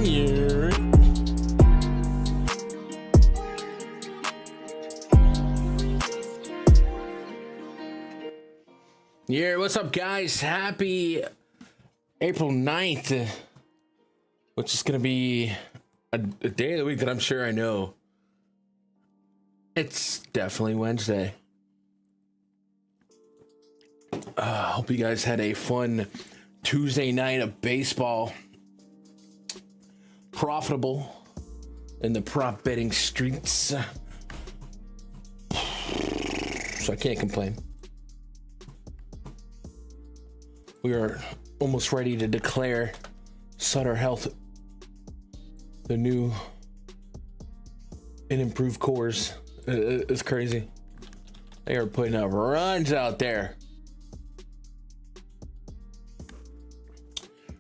Yeah, what's up, guys? Happy April 9th, which is going to be a day of the week that I'm sure I know. It's definitely Wednesday. Hope you guys had a fun Tuesday night of baseball. Profitable in the prop betting streets. So I can't complain. We are almost ready to declare Sutter Health the new and improved cores. It's crazy. They are putting up runs out there.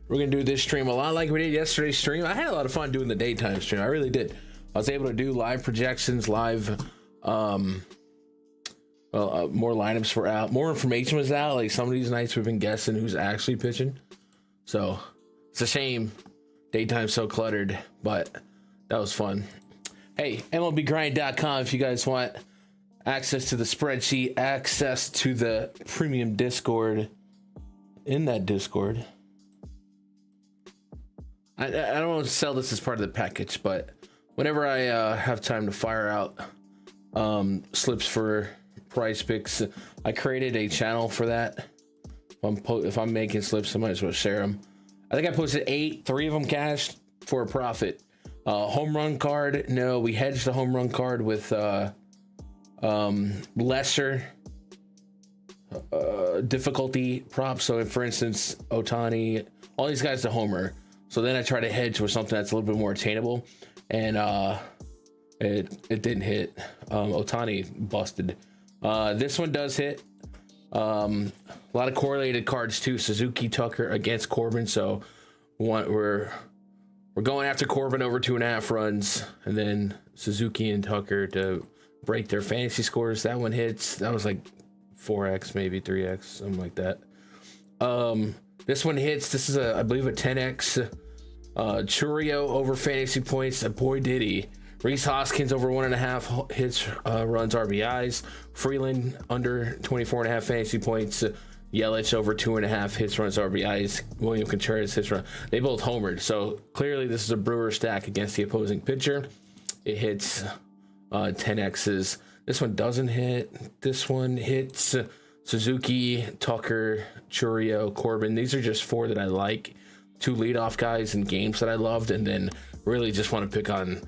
We're going to do this stream a lot like we did yesterday's stream. I had a lot of fun doing the daytime stream. I really did. I was able to do live projections, live more lineups were out, more information was out. Like some of these nights we've been guessing who's actually pitching, so it's a shame daytime's so cluttered, but that was fun. Hey, MLBgrind.com if you guys want access to the spreadsheet, access to the premium Discord. In that Discord, I don't want to sell this as part of the package, but whenever I have time to fire out slips for PrizePicks, I created a channel for that. If I'm making slips, I might as well share them. I think I posted 8, 3 of them cashed for a profit. Home run card, no, we hedged the home run card with lesser difficulty props. So for instance, Ohtani, all these guys to homer. So then I try to hedge with something that's a little bit more attainable, and it didn't hit. Ohtani busted. This one does hit. A lot of correlated cards too. Suzuki, Tucker against Corbin. So we're going after Corbin over 2.5 runs, and then Suzuki and Tucker to break their fantasy scores. That one hits. That was like 4x, maybe 3x, something like that. This one hits. This is I believe a 10x. Churio over fantasy points. Boy, did he. Rhys Hoskins over 1.5 hits, runs, RBIs. Freeland under 24.5 fantasy points. Yelich over 2.5 hits, runs, RBIs. William Contreras hits, run. They both homered. So clearly this is a Brewer stack against the opposing pitcher. It hits 10x's. This one doesn't hit. This one hits Suzuki, Tucker, Churio, Corbin. These are just 4 that I like. 2 leadoff guys in games that I loved, and then really just want to pick on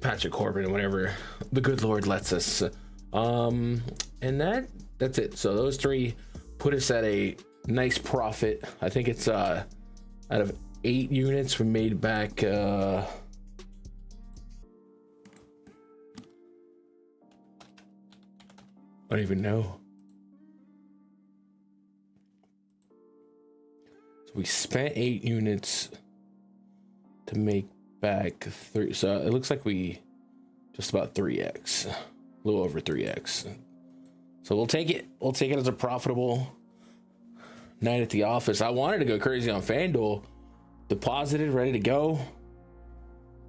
Patrick Corbin whenever the good Lord lets us. And that's it. So those 3 put us at a nice profit. I think it's out of 8 units we made back I don't even know. So we spent 8 units to make back 3, so it looks like we just about 3x, a little over 3x. So we'll take it as a profitable night at the office. I wanted to go crazy on Fanduel, deposited, ready to go,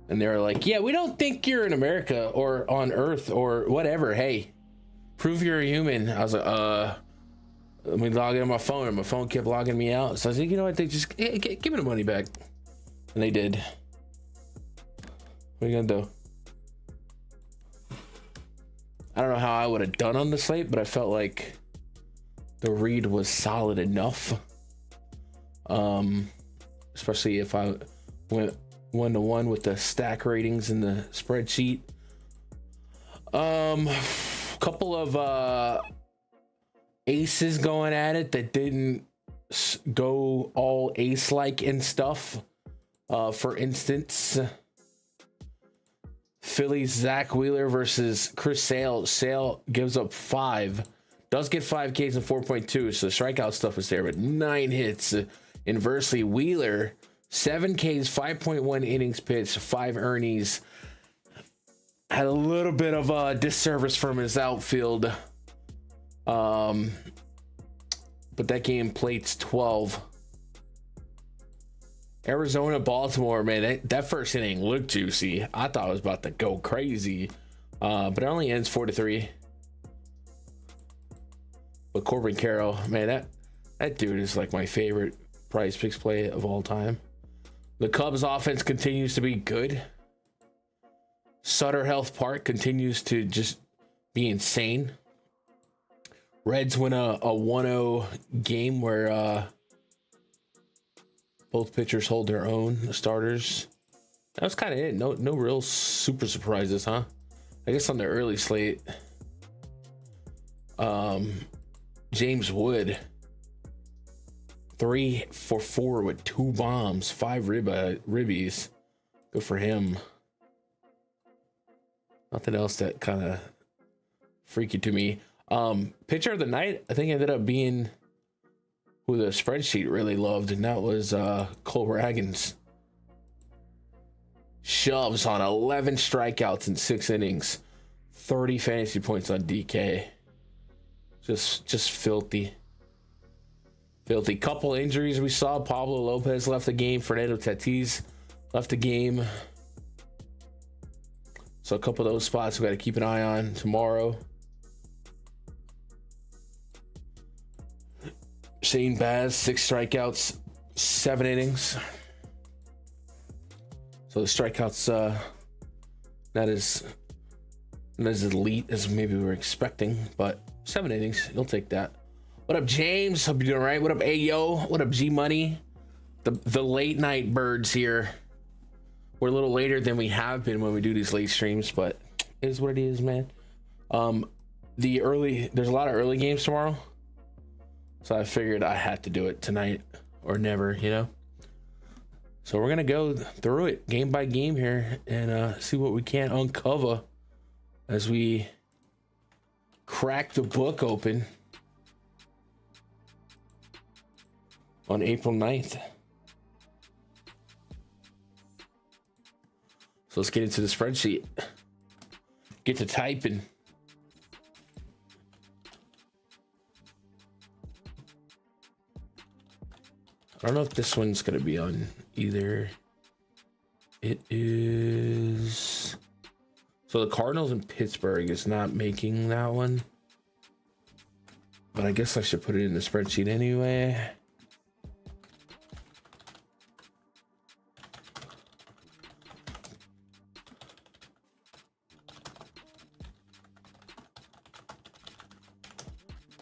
and they were like, yeah, we don't think you're in America or on Earth or whatever, hey, prove you're a human. I was like, let me log in on my phone, and my phone kept logging me out. So I was like, you know what, they just give me the money back, and they did. What are you gonna do? I don't know how I would have done on the slate, but I felt like the read was solid enough. Especially if I went 1-to-1 with the stack ratings in the spreadsheet. Couple of aces going at it that didn't go all ace-like and stuff. For instance, Phillies Zach Wheeler versus Chris Sale. Sale gives up 5, does get 5 Ks and 4.2, so the strikeout stuff is there, but 9 hits. Inversely, Wheeler 7 Ks, 5.1 innings pitched, 5 earnings. Had a little bit of a disservice from his outfield, but that game plates 12. Arizona, Baltimore, man, that first inning looked juicy. I thought it was about to go crazy, but it only ends 4-3. But Corbin Carroll, man, that dude is like my favorite prize picks play of all time. The Cubs offense continues to be good. Sutter Health Park continues to just be insane. Reds win a 1-0 game where both pitchers hold their own, the starters. That was kind of it. No real super surprises, huh? I guess on the early slate, James Wood, 3 for 4 with 2 bombs, 5 ribbies. Good for him. Nothing else that kind of freaky to me. Pitcher of the night, I think ended up being who the spreadsheet really loved, and that was Cole Ragans. Shoves on 11 strikeouts in 6 innings, 30 fantasy points on DK. Just filthy. Couple injuries we saw. Pablo Lopez left the game. Fernando Tatis left the game. So a couple of those spots we got to keep an eye on tomorrow. Shane Baz, 6 strikeouts, 7 innings. So the strikeouts not as elite as maybe we were expecting, but 7 innings, you'll take that. What up, James? Hope you're doing all right. What up, Ayo? What up, G Money? The late night birds here. We're a little later than we have been when we do these late streams, but it is what it is, man. There's a lot of early games tomorrow, so I figured I had to do it tonight or never, you know. So we're gonna go through it game by game here and see what we can uncover as we crack the book open on April 9th. So let's get into the spreadsheet. Get to typing. I don't know if this one's going to be on either. It is. So the Cardinals in Pittsburgh is not making that one. But I guess I should put it in the spreadsheet anyway.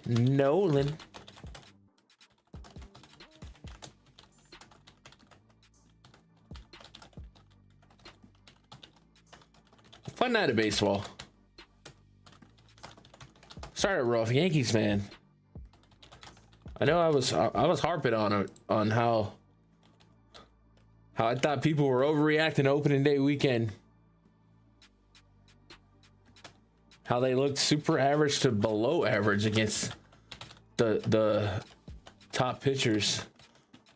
Nolan. Fun night of baseball. Started rough. Yankees, man. I know I was harping on how I thought people were overreacting opening day weekend. How they looked super average to below average against the top pitchers,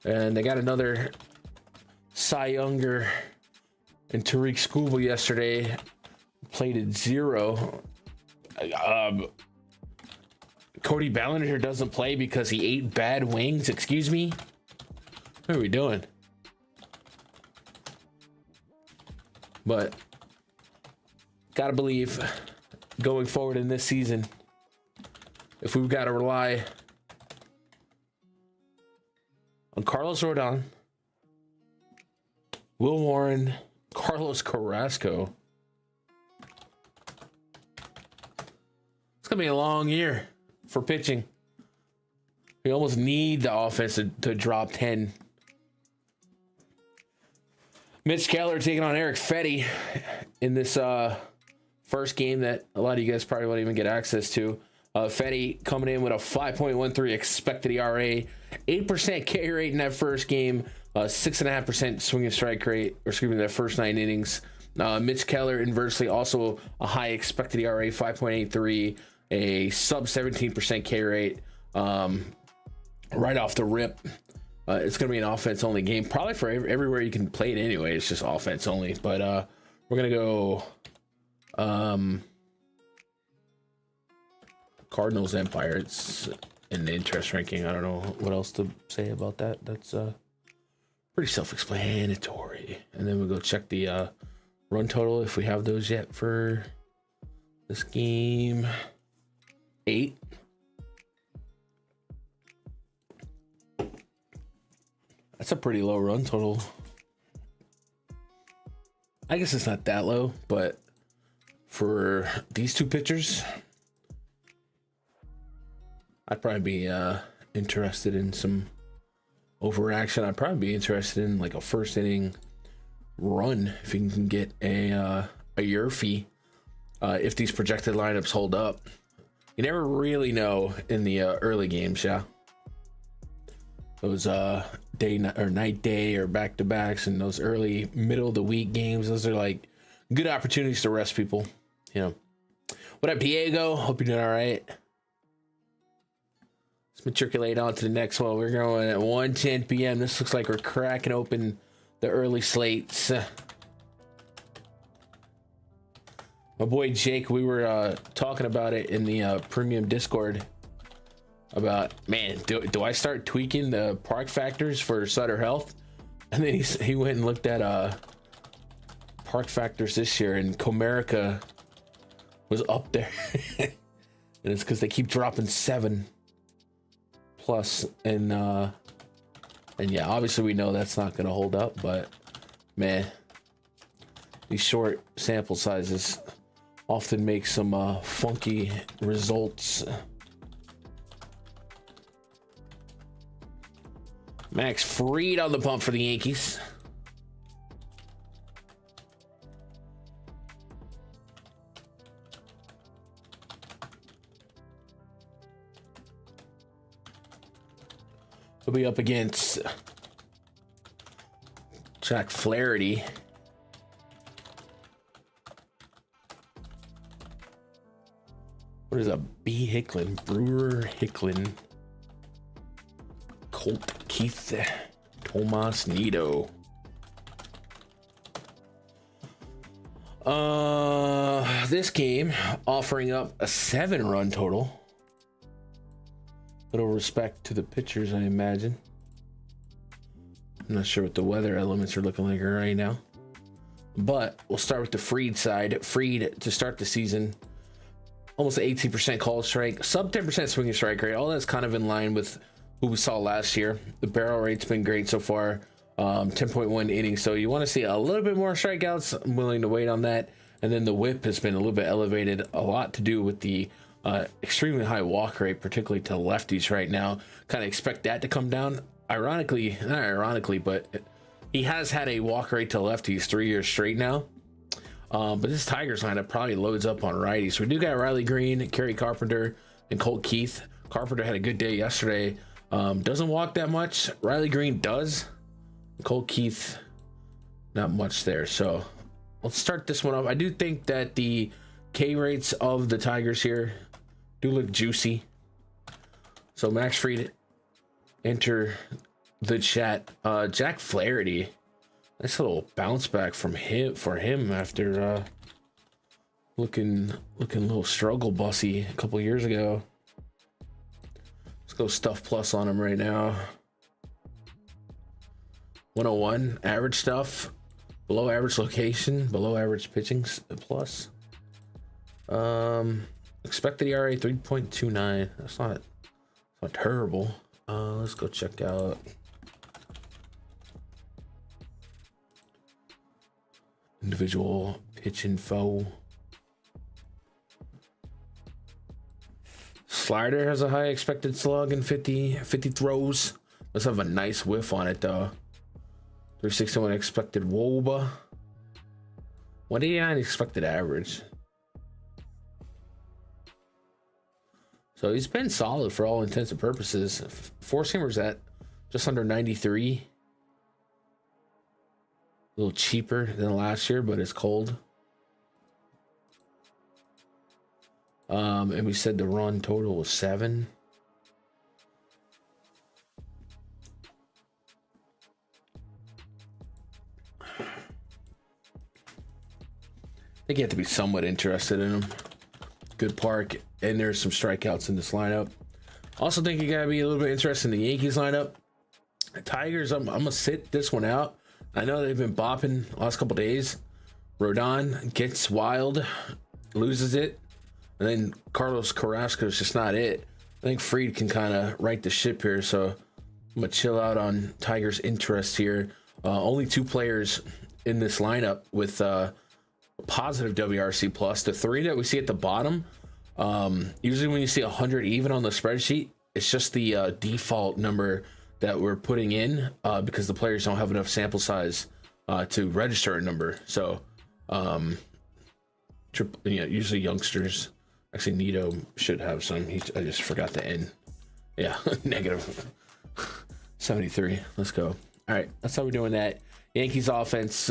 and they got another Cy Younger and Tariq Skubal yesterday. Played at 0. Cody Bellinger doesn't play because he ate bad wings. Excuse me? What are we doing? But gotta believe going forward in this season, if we've got to rely on Carlos Rodon, Will Warren, Carlos Carrasco, it's gonna be a long year for pitching. We almost need the offense to drop 10. Mitch Keller taking on Eric Fetty in this first game that a lot of you guys probably won't even get access to. Fetty coming in with a 5.13 expected ERA, 8% K rate in that first game, 6.5% swing and strike rate, or excuse me, that first 9 innings. Mitch Keller inversely also a high expected ERA, 5.83, a sub 17% K rate. Right off the rip, it's going to be an offense only game, probably for everywhere you can play it anyway. It's just offense only, but we're going to go Cardinals Empire. It's in the interest ranking. I don't know what else to say about that. That's Pretty self-explanatory. And then we'll go check the run total if we have those yet for this game. 8. That's a pretty low run total. I guess it's not that low, but for these two pitchers, I'd probably be interested in some overaction. I'd probably be interested in like a first inning run if you can get a Yerfie. If these projected lineups hold up, you never really know in the early games. Yeah, those night day or back to backs and those early middle of the week games, those are like good opportunities to rest people. You know, what up, Diego? Hope you're doing all right. Let's matriculate on to the next one. We're going at 1:10 p.m. This looks like we're cracking open the early slates. My boy Jake, we were talking about it in the premium Discord about, man, do I start tweaking the park factors for Sutter Health? And then he went and looked at park factors this year, and Comerica was up there. And it's because they keep dropping 7+, and yeah, obviously we know that's not going to hold up, but man, these short sample sizes often make some funky results. Max Fried on the pump for the Yankees. He'll be up against Jack Flaherty. What is a B. Hicklin? Brewer Hicklin. Colt Keith. Tomas Nido. This game offering up a 7-run total. Little respect to the pitchers, I imagine. I'm not sure what the weather elements are looking like right now, but we'll start with the Fried side. Fried to start the season, almost 18% call strike, sub 10% swinging strike rate. All that's kind of in line with who we saw last year. The barrel rate's been great so far, 10.1 innings. So you want to see a little bit more strikeouts. I'm willing to wait on that. And then the whip has been a little bit elevated, a lot to do with the extremely high walk rate, particularly to lefties right now. Kind of expect that to come down. Ironically, not ironically, but he has had a walk rate to lefties 3 years straight now. But this Tigers lineup probably loads up on righties. So we do got Riley Green, Kerry Carpenter, and Colt Keith. Carpenter had a good day yesterday. Doesn't walk that much. Riley Green does. Colt Keith, not much there. So let's start this one off. I do think that the K rates of the Tigers here do look juicy. So Max Fried, enter the chat. Jack Flaherty, nice little bounce back from him after looking a little struggle bussy a couple years ago. Let's go stuff plus on him right now. 101 average stuff, below average location, below average pitching plus. Expected ERA 3.29. That's not terrible. Let's go check out individual pitch info. Slider has a high expected slug and 50 throws. Let's have a nice whiff on it though. 361 expected WOBA. 189 expected average. So he's been solid for all intents and purposes. Four seamers at just under 93. A little cheaper than last year, but it's cold. And we said the run total was 7. I think you have to be somewhat interested in him. Good park, and there's some strikeouts in this lineup. Also think you gotta be a little bit interested in the Yankees lineup. Tigers, I'm gonna sit this one out. I know they've been bopping the last couple days. Rodon gets wild, loses it, and then Carlos Carrasco is just not it. I think Fried can kind of right the ship here, so I'm gonna chill out on Tigers' interest here. Only 2 players in this lineup with positive WRC plus. The 3 that we see at the bottom, usually when you see 100 even on the spreadsheet, it's just the default number that we're putting in because the players don't have enough sample size to register a number. So usually youngsters, actually Nito should have some. I just forgot the N. Yeah, negative 73. Let's go. All right, that's how we're doing that. Yankees offense,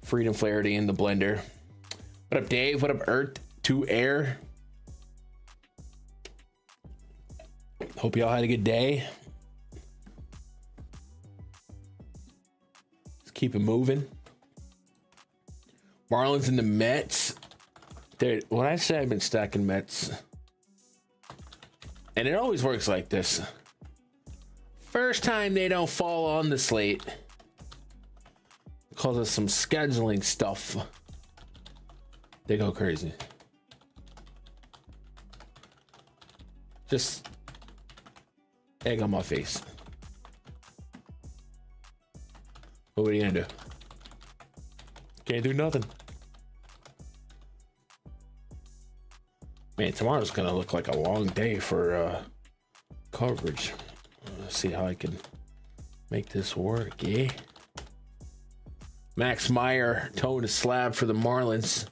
Freedom Flaherty in the blender. What up, Dave? What up, Earth to Air? Hope y'all had a good day. Let's keep it moving. Marlins and the Mets. Dude, when I say I've been stacking Mets, and it always works like this. First time they don't fall on the slate because of some scheduling stuff, they go crazy. Just egg on my face. What are you gonna do? Can't do nothing. Man, tomorrow's gonna look like a long day for coverage. Let's see how I can make this work, yeah? Max Meyer towing a slab for the Marlins.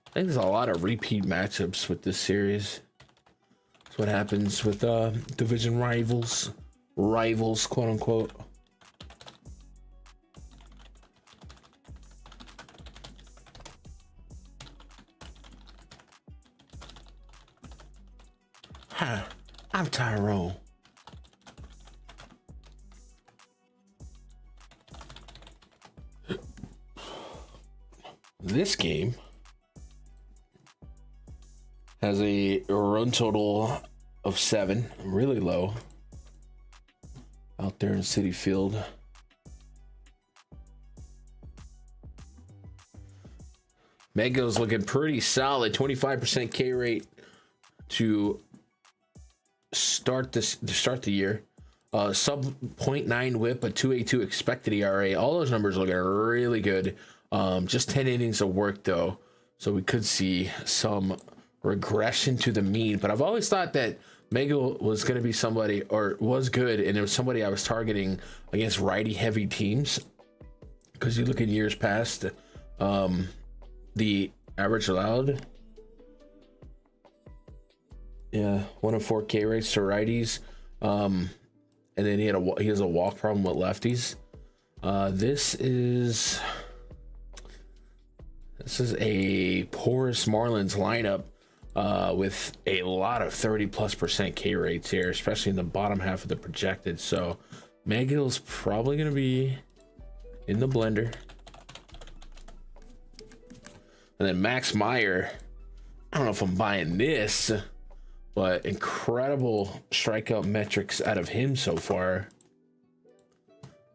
I think there's a lot of repeat matchups with this series. That's what happens with division rivals, quote unquote. Hi, I'm Tyrone. This game has a run total of 7, really low, out there in Citi Field. Mego's looking pretty solid, 25% K rate to start the year. Sub 0.9 whip, a 2.82 expected ERA. All those numbers looking really good. Just 10 innings of work though, so we could see some regression to the mean. But I've always thought that Mego was going to be somebody, or was good, and it was somebody I was targeting against righty heavy teams, because you look in years past, the average allowed, 1 of 4 K rates to righties, and then he has a walk problem with lefties. This is a porous Marlins lineup with a lot of 30+% K rates here, especially in the bottom half of the projected. So McGill's probably going to be in the blender. And then Max Meyer, I don't know if I'm buying this, but incredible strikeout metrics out of him so far.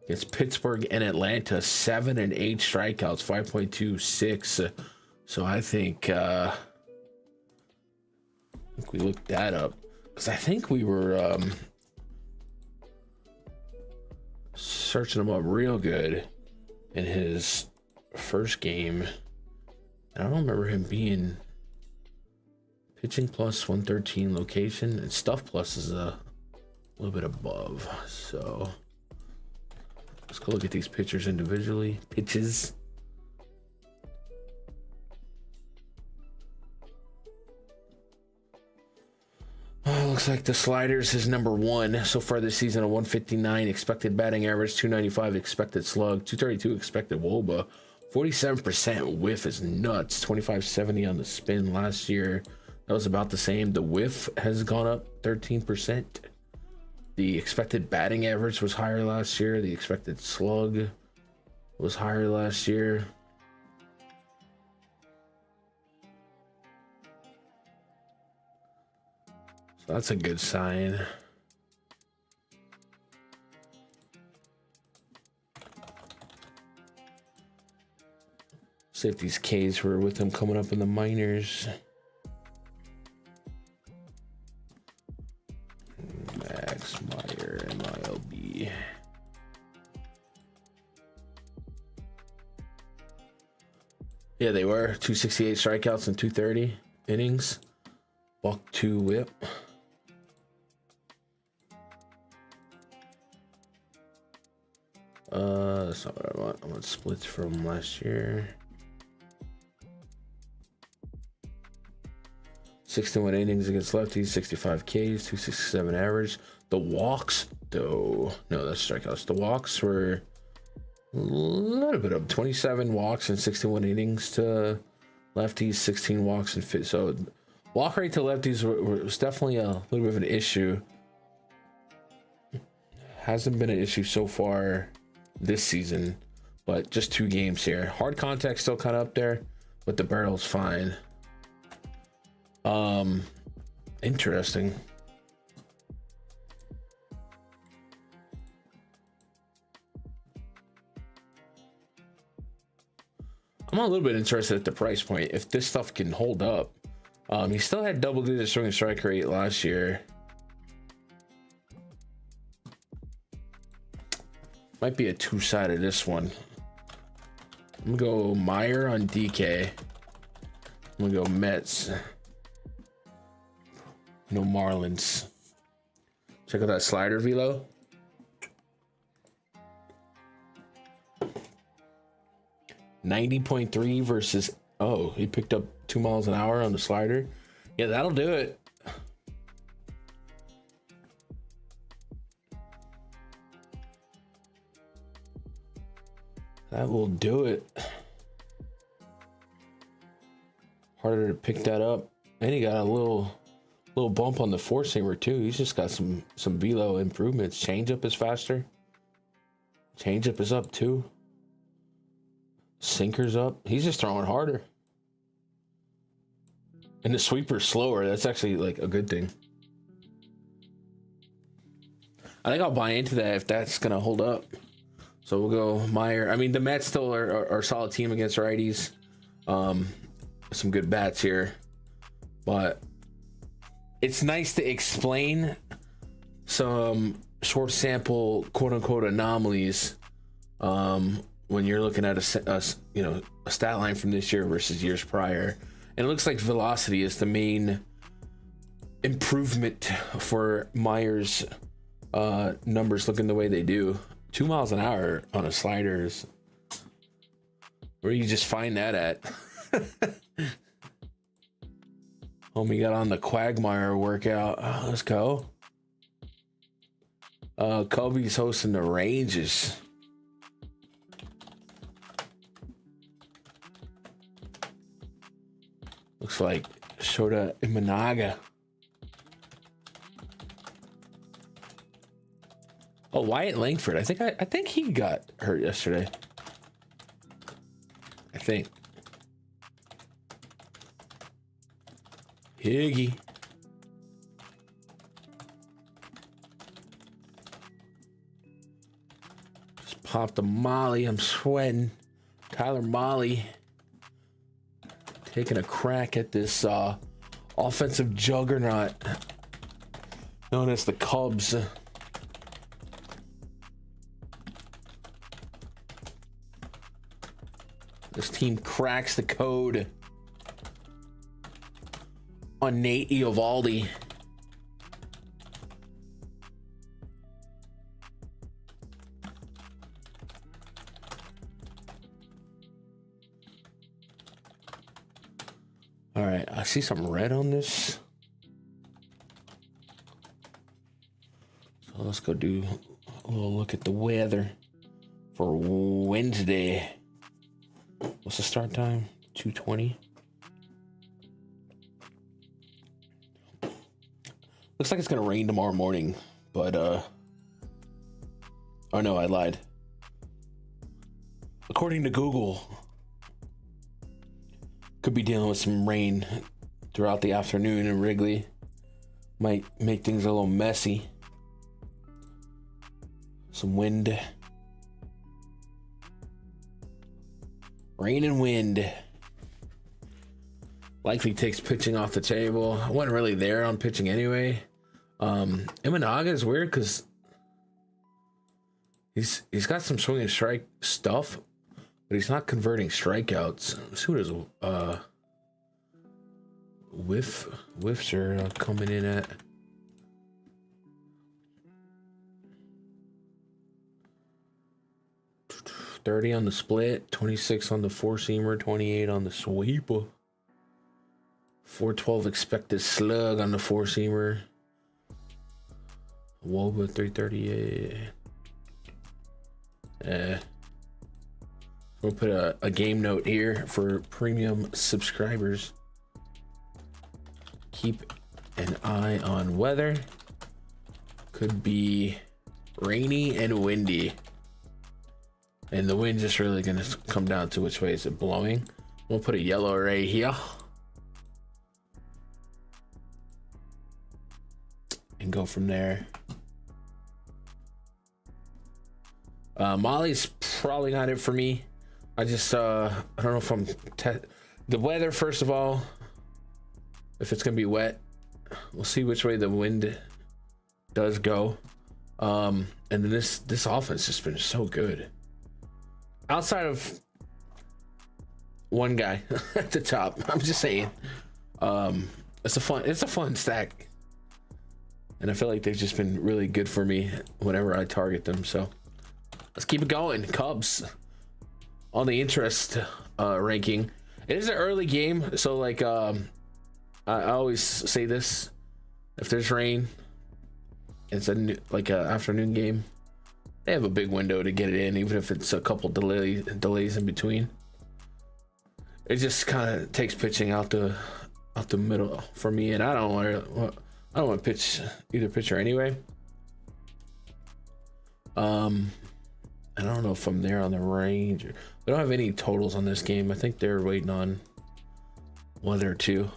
It's Pittsburgh and Atlanta, 7 and 8 strikeouts, 5.26. So I think we looked that up, because I think we were searching him up real good in his first game. I don't remember him being pitching plus 113 location, and stuff plus is a little bit above. So let's go look at these pitchers individually. Pitches. Looks like the sliders is number 1 so far this season, a 159 expected batting average, 295 expected slug, 232 expected WOBA, 47% whiff is nuts, 2570 on the spin last year. That was about the same. The whiff has gone up 13%. The expected batting average was higher last year. The expected slug was higher last year. So that's a good sign. See if these K's were with him coming up in the minors. Max Meyer, MLB. Yeah, they were 268 strikeouts and 230 innings. Buck 2 whip. That's not what I want. I want splits from last year. 61 innings against lefties, 65 Ks, 267 average. The walks, though, no, that's strikeouts. The walks were a little bit up, 27 walks and 61 innings to lefties, 16 walks and fit. So walk rate to lefties was definitely a little bit of an issue. Hasn't been an issue so far this season, but just 2 games here. Hard contact still kind of up there, but the barrel's fine. Interesting. I'm a little bit interested at the price point if this stuff can hold up. He still had double-digit swing and strike rate last year. Might be a 2-sided this one. I'm gonna go Meyer on DK. I'm gonna go Mets. No Marlins. Check out that slider velo. .3 versus, oh, he picked up 2 miles an hour on the slider. Yeah, that'll do it. That will do it. Harder to pick that up. And he got a little bump on the four seamer too. He's just got some velo improvements. Changeup is faster. Changeup is up too. Sinker's up. He's just throwing harder. And the sweeper's slower. That's actually like a good thing. I think I'll buy into that if that's gonna hold up. So we'll go Meyer. I mean, the Mets still are a solid team against righties. Some good bats here, but it's nice to explain some short sample quote unquote anomalies when you're looking at a stat line from this year versus years prior. And it looks like velocity is the main improvement for Meyer's numbers looking the way they do. 2 miles an hour on a slider is where you just find that at. Homie got on the Quagmire workout. Oh, let's go. Kobe's hosting the Rangers. Looks like Shota Imanaga. Oh, Wyatt Langford. I think he got hurt yesterday. I think. Higgy. Just popped a Molly. I'm sweating. Tyler Molly taking a crack at this offensive juggernaut known as the Cubs. This team cracks the code on Nate Eovaldi. All right, I see some red on this. So let's go do a little look at the weather for Wednesday. What's the start time? 2:20. Looks like it's gonna rain tomorrow morning, but oh no, I lied. According to Google, could be dealing with some rain throughout the afternoon in Wrigley. Might make things a little messy. Some wind. Rain and wind. Likely takes pitching off the table. I wasn't really there on pitching anyway. Imanaga is weird because he's got some swing and strike stuff, but he's not converting strikeouts. Let's see what his whiffs are coming in at. 30 on the split, 26 on the four-seamer, 28 on the sweeper. 412 expected slug on the four-seamer. Woba 338. We'll put a game note here for premium subscribers. Keep an eye on weather. Could be rainy and windy. And the wind just really gonna come down to which way is it blowing. We'll put a yellow right here. And go from there. Molly's probably not it for me. I just I don't know if I'm the weather, first of all, if it's gonna be wet. We'll see which way the wind does go. And then this offense has been so good. Outside of one guy at the top, I'm just saying, it's a fun stack, and I feel like they've just been really good for me whenever I target them. So let's keep it going. Cubs on the interest ranking. It is an early game, so like I always say this: if there's rain, it's like a afternoon game. They have a big window to get it in, even if it's a couple delays in between. It just kind of takes pitching out the middle for me, and I don't want to pitch either pitcher anyway. I don't know if I'm there on the range. We don't have any totals on this game. I think they're waiting on weather too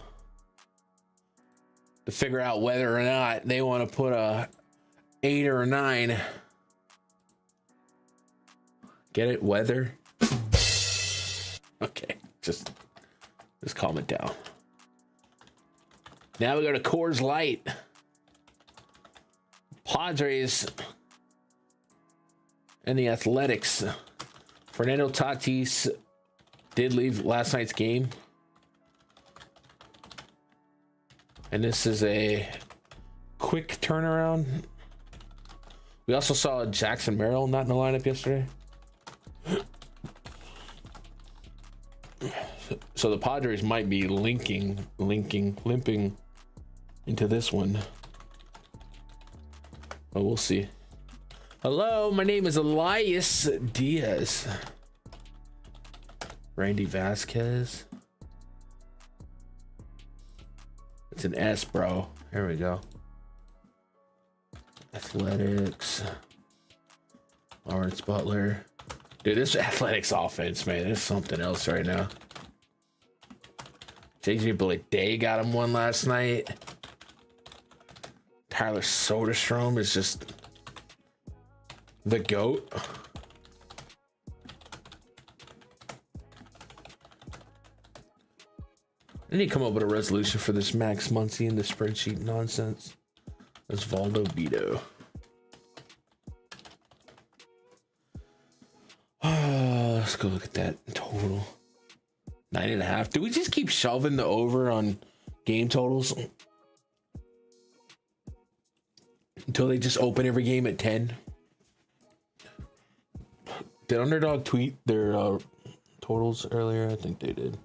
to figure out whether or not they want to put a 8 or a 9. Get it? Weather? Okay, just calm it down. Now we go to Coors Light. Padres and the Athletics. Fernando Tatis did leave last night's game. And this is a quick turnaround. We also saw Jackson Merrill not in the lineup yesterday. So the Padres might be limping into this one. Oh, we'll see. Hello, my name is Elias Diaz. Randy Vasquez. It's an S, bro. Here we go. Athletics. Lawrence Butler. Dude, this Athletics offense, man, it's something else right now. JJ Bleday got him one last night. Tyler Soderstrom is just the GOAT. I need to come up with a resolution for this Max Muncy and the spreadsheet nonsense. Osvaldo Bido. Let's go look at that total. 9.5. Do we just keep shoving the over on game totals until they just open every game at 10? Did Underdog tweet their totals earlier? I think they did.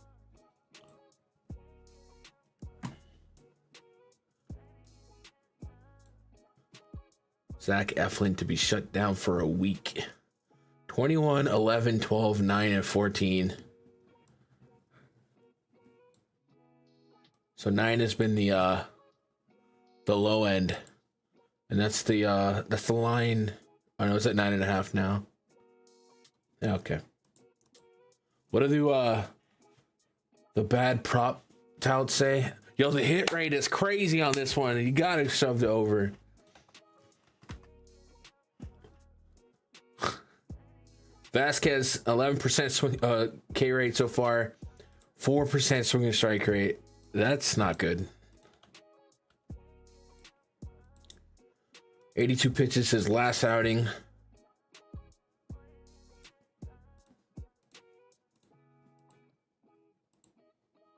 Zach Eflin to be shut down for a week. 21, 11, 12, 9, and 14. So 9 has been the low end, and that's the line. I know it's at 9.5 now. Yeah, okay. What do the bad prop touts say? Yo, the hit rate is crazy on this one. You gotta shove the over. Vasquez 11% swing K rate so far, 4% swinging strike rate. That's not good. 82 pitches his last outing.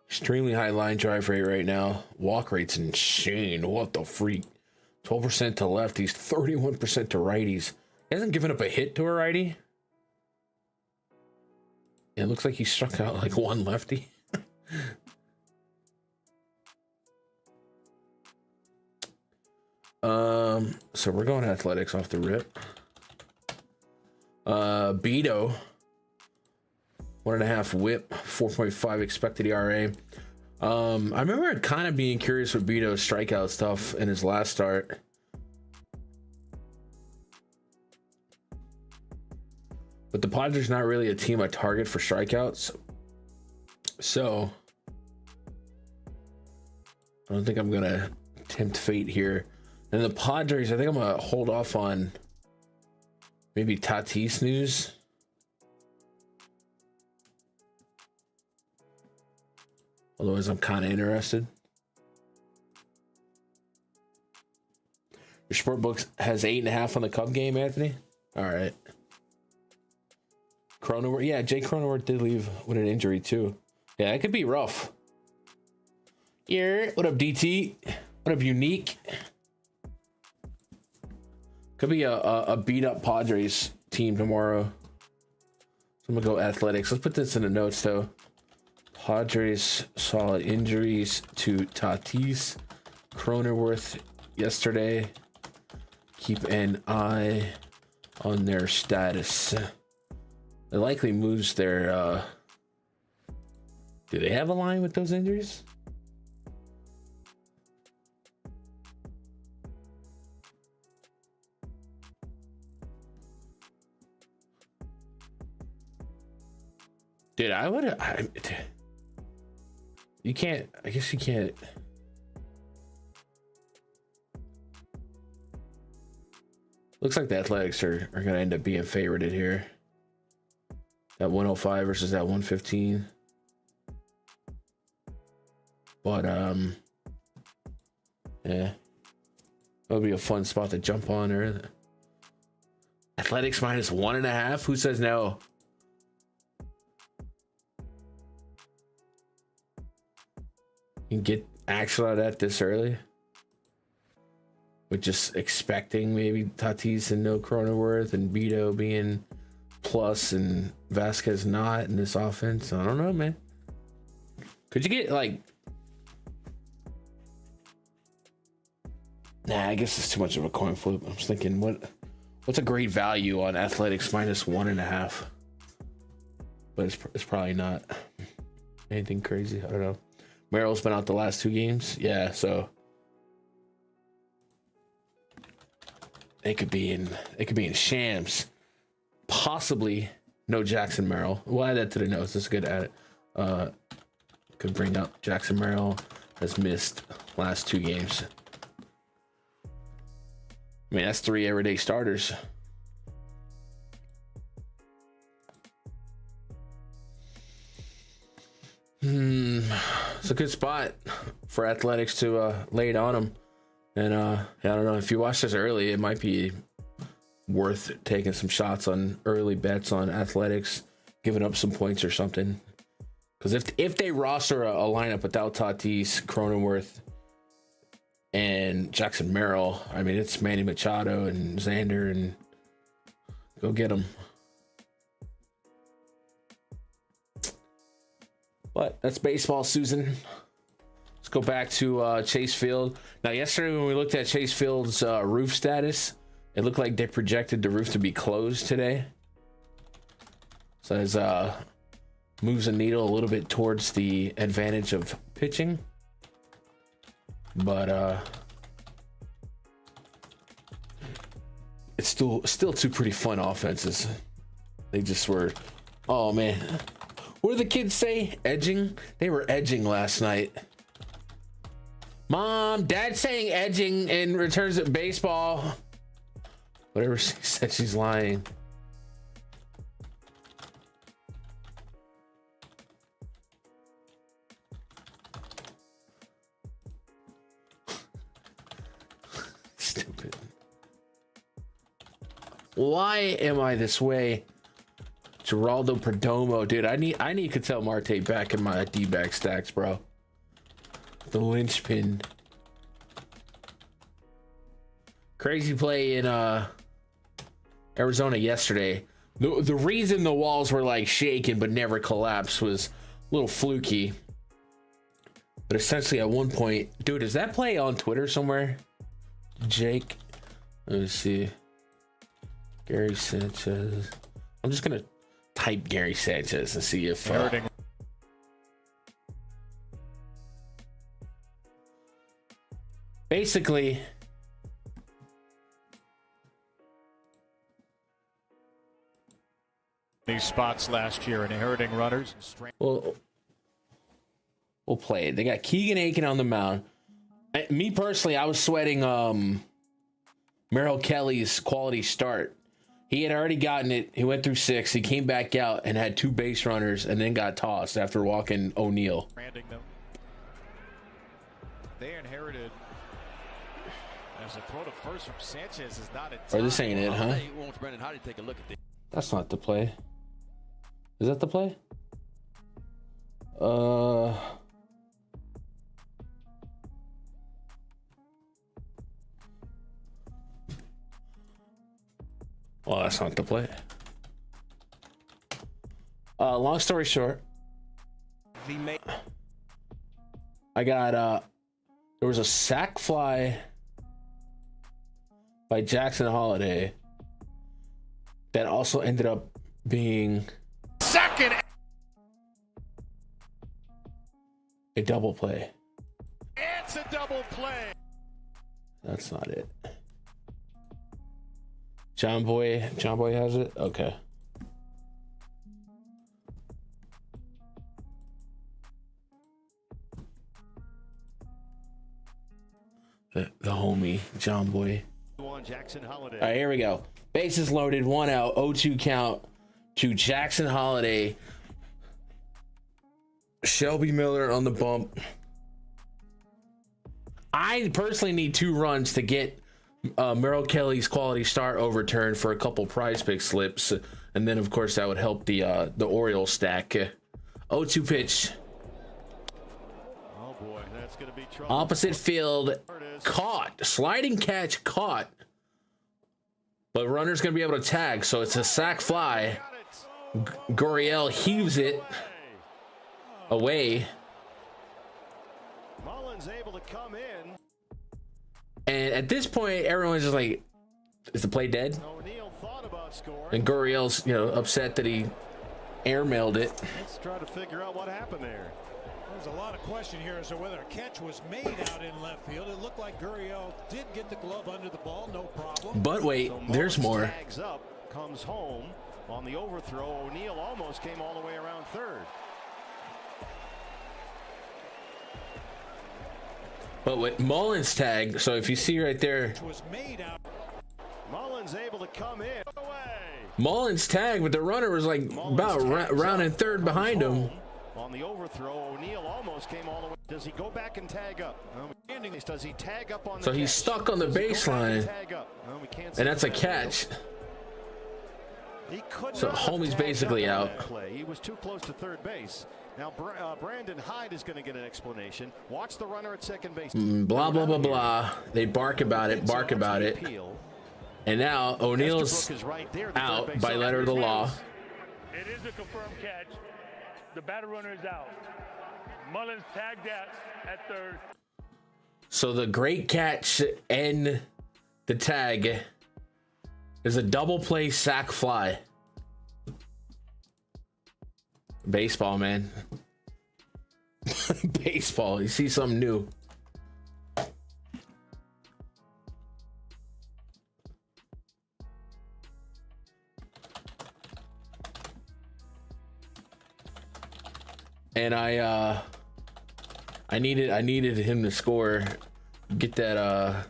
Extremely high line drive rate right now. Walk rate's insane. What the freak? 12% to lefties, 31% to righties. He hasn't given up a hit to a righty. It looks like he struck out like one lefty. So we're going Athletics off the rip. Beto, 1.5 whip, 4.5 expected ERA. I remember kind of being curious with Beto's strikeout stuff in his last start. But the Padres not really a team I target for strikeouts. So I don't think I'm going to tempt fate here. And the Padres, I think I'm going to hold off on maybe Tatis news. Otherwise, I'm kind of interested. Your sport book has 8.5 on the Cub game, Anthony. All right. Cronenworth, yeah, Jake Cronenworth did leave with an injury too. Yeah, it could be rough. Yeah, what up, DT? What up, Unique? Could be a beat up Padres team tomorrow. So I'm gonna go Athletics. Let's put this in the notes though. Padres saw injuries to Tatis, Cronenworth yesterday. Keep an eye on their status. It likely moves their do they have a line with those injuries? Dude, you can't, I guess you can't. Looks like the Athletics are going to end up being favorited here. That 105 versus that 115. But, yeah. That'll be a fun spot to jump on there. Athletics minus 1.5? Who says no? You can get action out of that this early. With just expecting maybe Tatis and no Cronenworth and Beto being plus and Vasquez not in this offense. I don't know, man. Could you get like... Nah, I guess it's too much of a coin flip. I was thinking, what's a great value on Athletics minus 1.5? But it's probably not anything crazy. I don't know. Merrill's been out the last 2 games. Yeah, so it could be in shams. Possibly no Jackson Merrill. We'll add that to the notes. It's good at it. Could bring up Jackson Merrill has missed last 2 games. I mean, that's 3 everyday starters. It's a good spot for Athletics to lay it on them. And I don't know, if you watch this early, it might be worth taking some shots on early bets on Athletics, giving up some points or something. Because if they roster a lineup without Tatis, Cronenworth, and Jackson Merrill, I mean, it's Manny Machado and Xander, and go get them. But that's baseball, Susan. Let's go back to Chase Field. Now, yesterday when we looked at Chase Field's roof status, it looked like they projected the roof to be closed today. So it moves the needle a little bit towards the advantage of pitching. But it's still 2 pretty fun offenses. They just were, oh man. What do the kids say? Edging? They were edging last night. Mom, Dad's saying edging in returns at baseball. Whatever she said, she's lying. Why am I this way? Geraldo Perdomo, dude. I need Ketel Marte back in my D-back stacks, bro. The linchpin. Crazy play in Arizona yesterday. The reason the walls were like shaking but never collapsed was a little fluky. But essentially at one point, dude, is that play on Twitter somewhere? Jake, let me see. Gary Sanchez. I'm just gonna type Gary Sanchez and see if basically these spots last year and hurting runners. We'll play it. They got Keegan Aiken on the mound. Me personally, I was sweating Merrill Kelly's quality start. He had already gotten it. He went through 6. He came back out and had 2 base runners and then got tossed after walking O'Neill. They inherited as a throw to first from Sanchez is not it. Or this ain't it, huh? That's not the play. Is that the play? Well, that's not the play. Long story short, I got there was a sac fly by Jackson Holiday that also ended up being second a double play. It's a double play. That's not it. John Boy has it? Okay. The homie, John Boy. Jackson Holiday. All right, here we go. Bases loaded, 1 out, 0-2 count to Jackson Holiday. Shelby Miller on the bump. I personally need 2 runs to get Merrill Kelly's quality start overturned for a couple prize pick slips, and then of course that would help the Orioles stack. 0-2 pitch. Oh boy, that's gonna be trouble. Opposite field, caught. Sliding catch caught. But runner's gonna be able to tag, so it's a sac fly. Gurriel heaves it away. Marlins able to come in. And at this point, everyone's just like, is the play dead? And Gurriel's, upset that he airmailed it. Let's try to figure out what happened there. There's a lot of question here as to whether a catch was made out in left field. It looked like Gurriel did get the glove under the ball, no problem. But wait, So there's more. Tags up, comes home on the overthrow. O'Neill almost came all the way around third. But with Mullins tag, so if you see right there, Was made out. Mullins able to come in. Away. Mullins tag, but the runner was like about round and third behind him. On the overthrow, O'Neill almost came all the way. Does he go back and tag up? Does he tag up on the So he's stuck on the baseline, and that's a catch. So homie's basically out. He was too close to third base. Now Brandon Hyde is going to get an explanation. Watch the runner at second base. Blah, blah, blah, blah. They bark about it, And now O'Neill's out by letter of the law. It is a confirmed catch. The batter runner is out. Mullins tagged that at third. So the great catch and the tag is a double play sac fly. Baseball, man. Baseball. You see something new. And I needed him to score, get that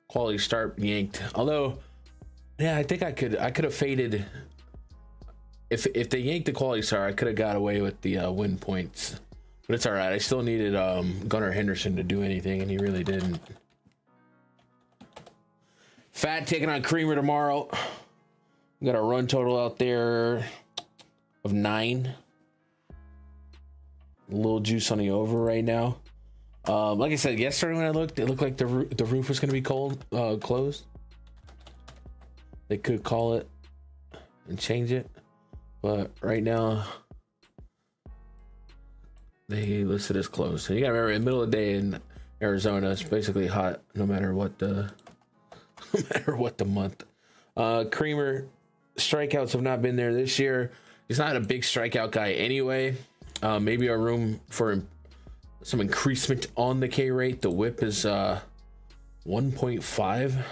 quality start yanked. Although, yeah, I think I could have faded. If they yanked the quality start, I could have got away with the win points. But it's all right. I still needed Gunnar Henderson to do anything, and he really didn't. Fat taking on Creamer tomorrow. We got a run total out there of 9. A little juice on the over right now. Like I said, yesterday when I looked, it looked like the roof was going to be closed. They could call it and change it, but right now they listed as closed. So you gotta remember, in the middle of the day in Arizona, it's basically hot no matter what the month. Creamer, strikeouts have not been there this year. He's not a big strikeout guy anyway. Maybe a room for some increasement on the K rate. The whip is 1.5.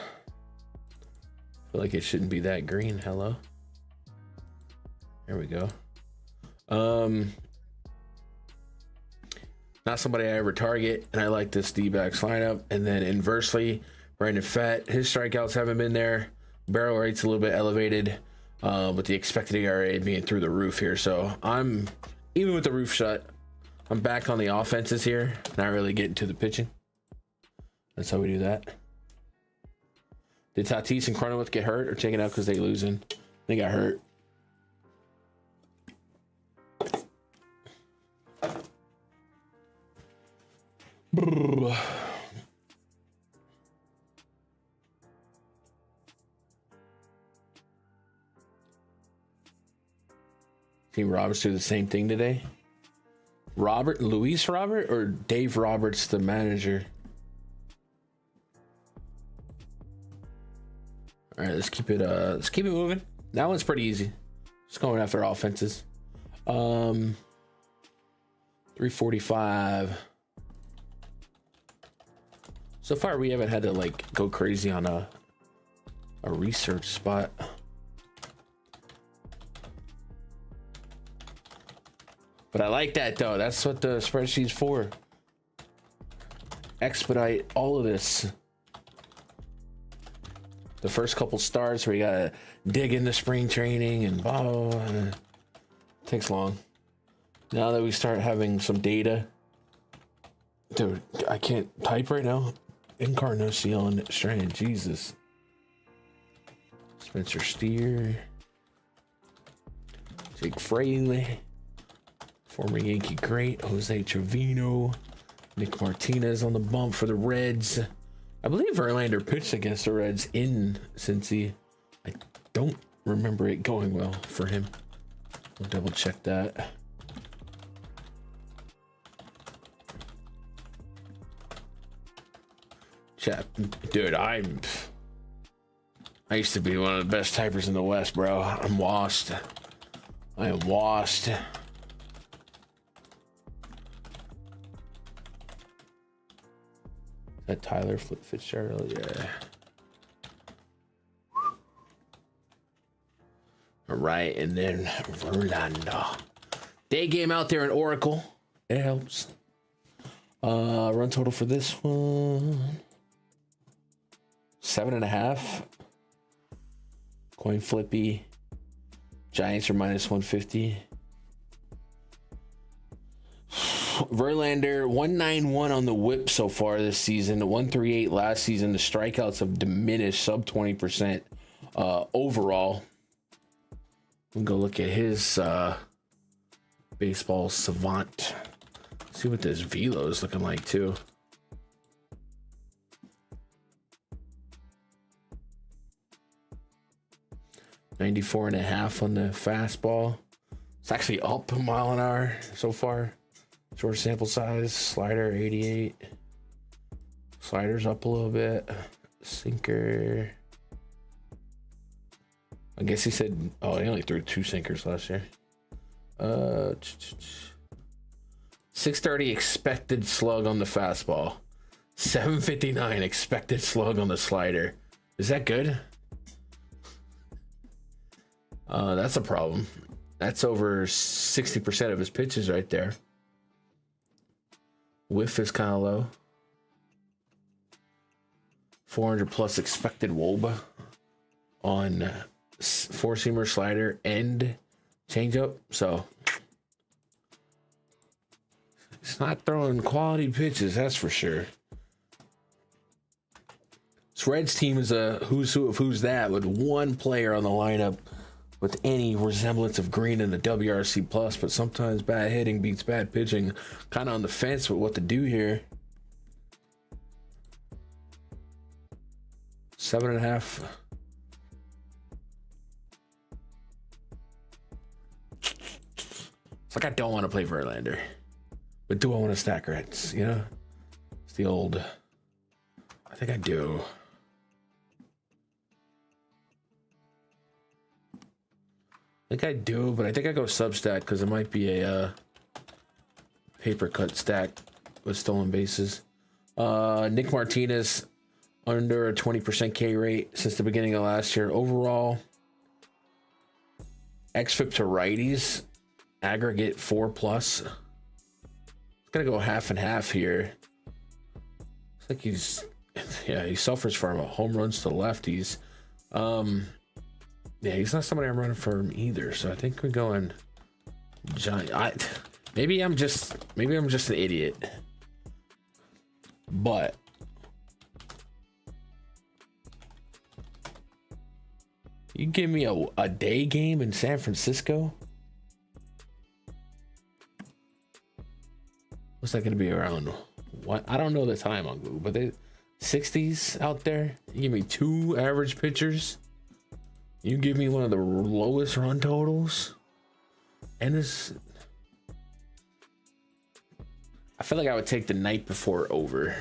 I feel like it shouldn't be that green. Hello. There we go. Not somebody I ever target, and I like this D-backs lineup. And then inversely, Brandon Pfaadt, his strikeouts haven't been there. Barrel rate's a little bit elevated, with the expected ERA being through the roof here. So I'm, even with the roof shut, I'm back on the offenses here, not really getting to the pitching. That's how we do that. Did Tatis and Cronenworth get hurt or taken out because they losing? They got hurt. Team Roberts do the same thing today. Luis Robert or Dave Roberts, the manager? All right, let's keep it moving. That one's pretty easy. Just going after offenses. 345. So far, we haven't had to like go crazy on a research spot. But I like that though. That's what the spreadsheet's for. Expedite all of this. The first couple starts where you gotta dig into spring training and blah, blah, blah, blah. It takes long. Now that we start having some data. Dude, I can't type right now. Encarnacion Strand, Jesus. Spencer Steer. Jake Fraley. Former Yankee great Jose Trevino. Nick Martinez on the bump for the Reds. I believe Verlander pitched against the Reds in Cincy. I don't remember it going well for him. I'll double check that. Chat, dude, I used to be one of the best typers in the West, bro. I'm washed. I am washed. Is that Tyler Fitzgerald? Yeah. All right, and then Verlander. Day game out there in Oracle. It helps. Run total for this one. 7.5. Coin flippy. Giants are minus 150. Verlander 191 on the whip so far this season. 138 last season. The strikeouts have diminished sub 20% overall. We'll go look at his baseball savant. See what this velo is looking like too. .94.5 on the fastball. It's actually up a mile an hour so far. Short sample size. Slider 88. Slider's up a little bit. Sinker. I guess he said, oh, he only threw 2 sinkers last year. 630 expected slug on the fastball. 759 expected slug on the slider. Is that good? That's a problem. That's over 60% of his pitches right there. Whiff is kind of low. 400 plus expected WOBA on four-seamer, slider, and changeup. So it's not throwing quality pitches, that's for sure. This Reds team is a who's who of who's that with one player on the lineup with any resemblance of green in the WRC plus, but sometimes bad hitting beats bad pitching. Kind of on the fence with what to do here. 7.5. It's like I don't want to play Verlander, but do I want to stack Reds? You know, it's the old. I think I do. I think I do, but I think I go substack because it might be a paper cut stack with stolen bases. Nick Martinez under a 20% K rate since the beginning of last year. Overall, xFIP to righties, aggregate 4+. It's gonna go half and half here. It's like he suffers from home runs to lefties. Yeah, he's not somebody I'm running from either. So I think we're going giant. Maybe I'm just an idiot. But you give me a day game in San Francisco? What's that going to be around? What? I don't know the time on Google, but they 60s out there. You give me 2 average pitchers. You give me one of the lowest run totals. And this, I feel like I would take the night before over.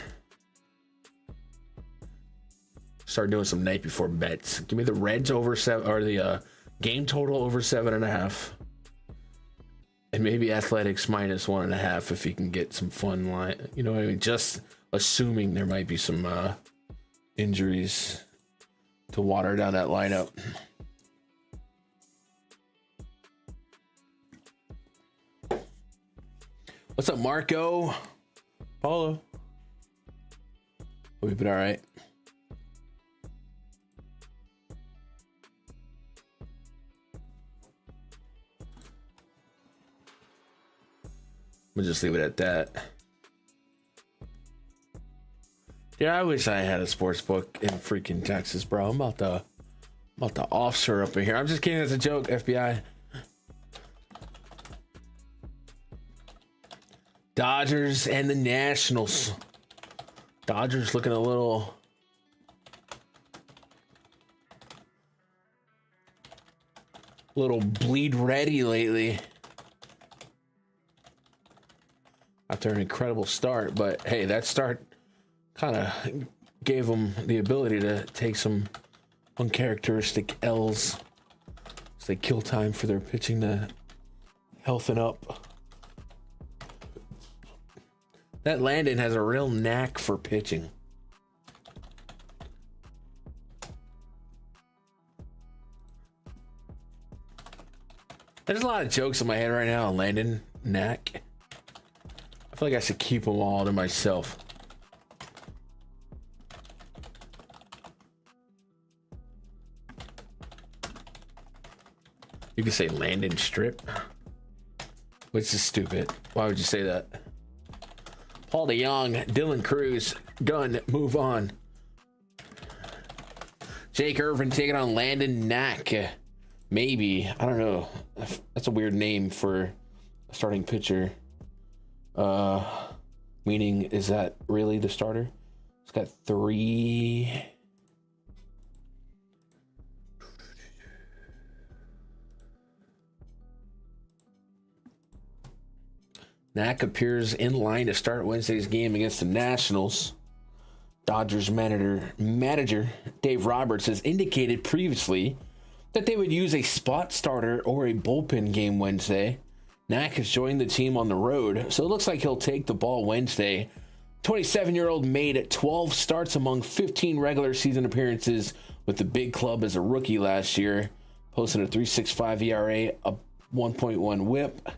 Start doing some night before bets. Give me the Reds over 7, or the game total over 7.5. And maybe Athletics minus 1.5 if you can get some fun line. You know what I mean? Just assuming there might be some injuries to water down that lineup. What's up, Marco? Paulo? We've been all right. We'll just leave it at that. Yeah, I wish I had a sports book in freaking Texas, bro. I'm about to offshore up in here. I'm just kidding. It's a joke, FBI. Dodgers and the Nationals. Dodgers looking a little bleed ready lately after an incredible start, but hey, that start kind of gave them the ability to take some uncharacteristic L's as they kill time for their pitching to healthen up. That Landon has a real knack for pitching. There's a lot of jokes in my head right now on Landon knack. I feel like I should keep them all to myself. You could say Landon strip, which is stupid. Why would you say that? Paul DeYoung, Dylan Cruz, done, move on. Jake Irvin taking on Landon Knack. Maybe, I don't know. That's a weird name for a starting pitcher. Meaning, is that really the starter? It's got 3. Knack appears in line to start Wednesday's game against the Nationals. Dodgers manager Dave Roberts has indicated previously that they would use a spot starter or a bullpen game Wednesday. Knack has joined the team on the road, so it looks like he'll take the ball Wednesday. 27-year-old made 12 starts among 15 regular season appearances with the big club as a rookie last year, posting a 3.65 ERA, a 1.1 WHIP.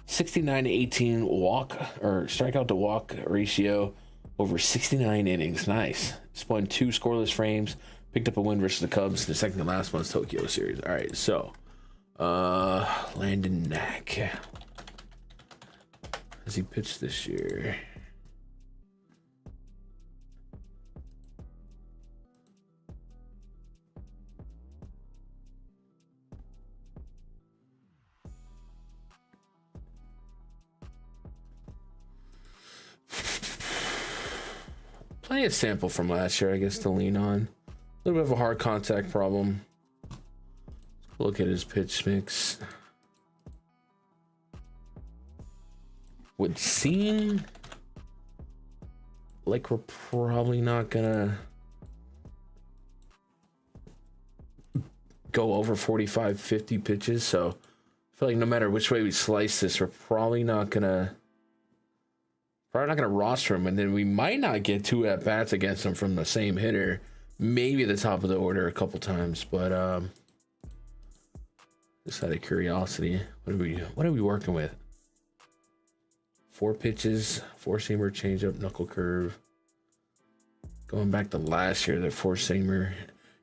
69-18 walk or strikeout to walk ratio over 69 innings. Nice. Spun 2 scoreless frames. Picked up a win versus the Cubs. The second to last one's Tokyo series. All right, so Landon Knack. Has he pitched this year? plenty of sample from last year, I guess, to lean on. A little bit of a hard contact problem. Look at his pitch mix. Would seem like we're probably not gonna go over 45, 50 pitches. So I feel like no matter which way we slice this, we're probably not gonna roster him, and then we might not get 2 at bats against him from the same hitter. Maybe at the top of the order a couple times, but just out of curiosity, what are we working with? 4 pitches, 4-seamer, changeup, knuckle curve. Going back to last year, the 4-seamer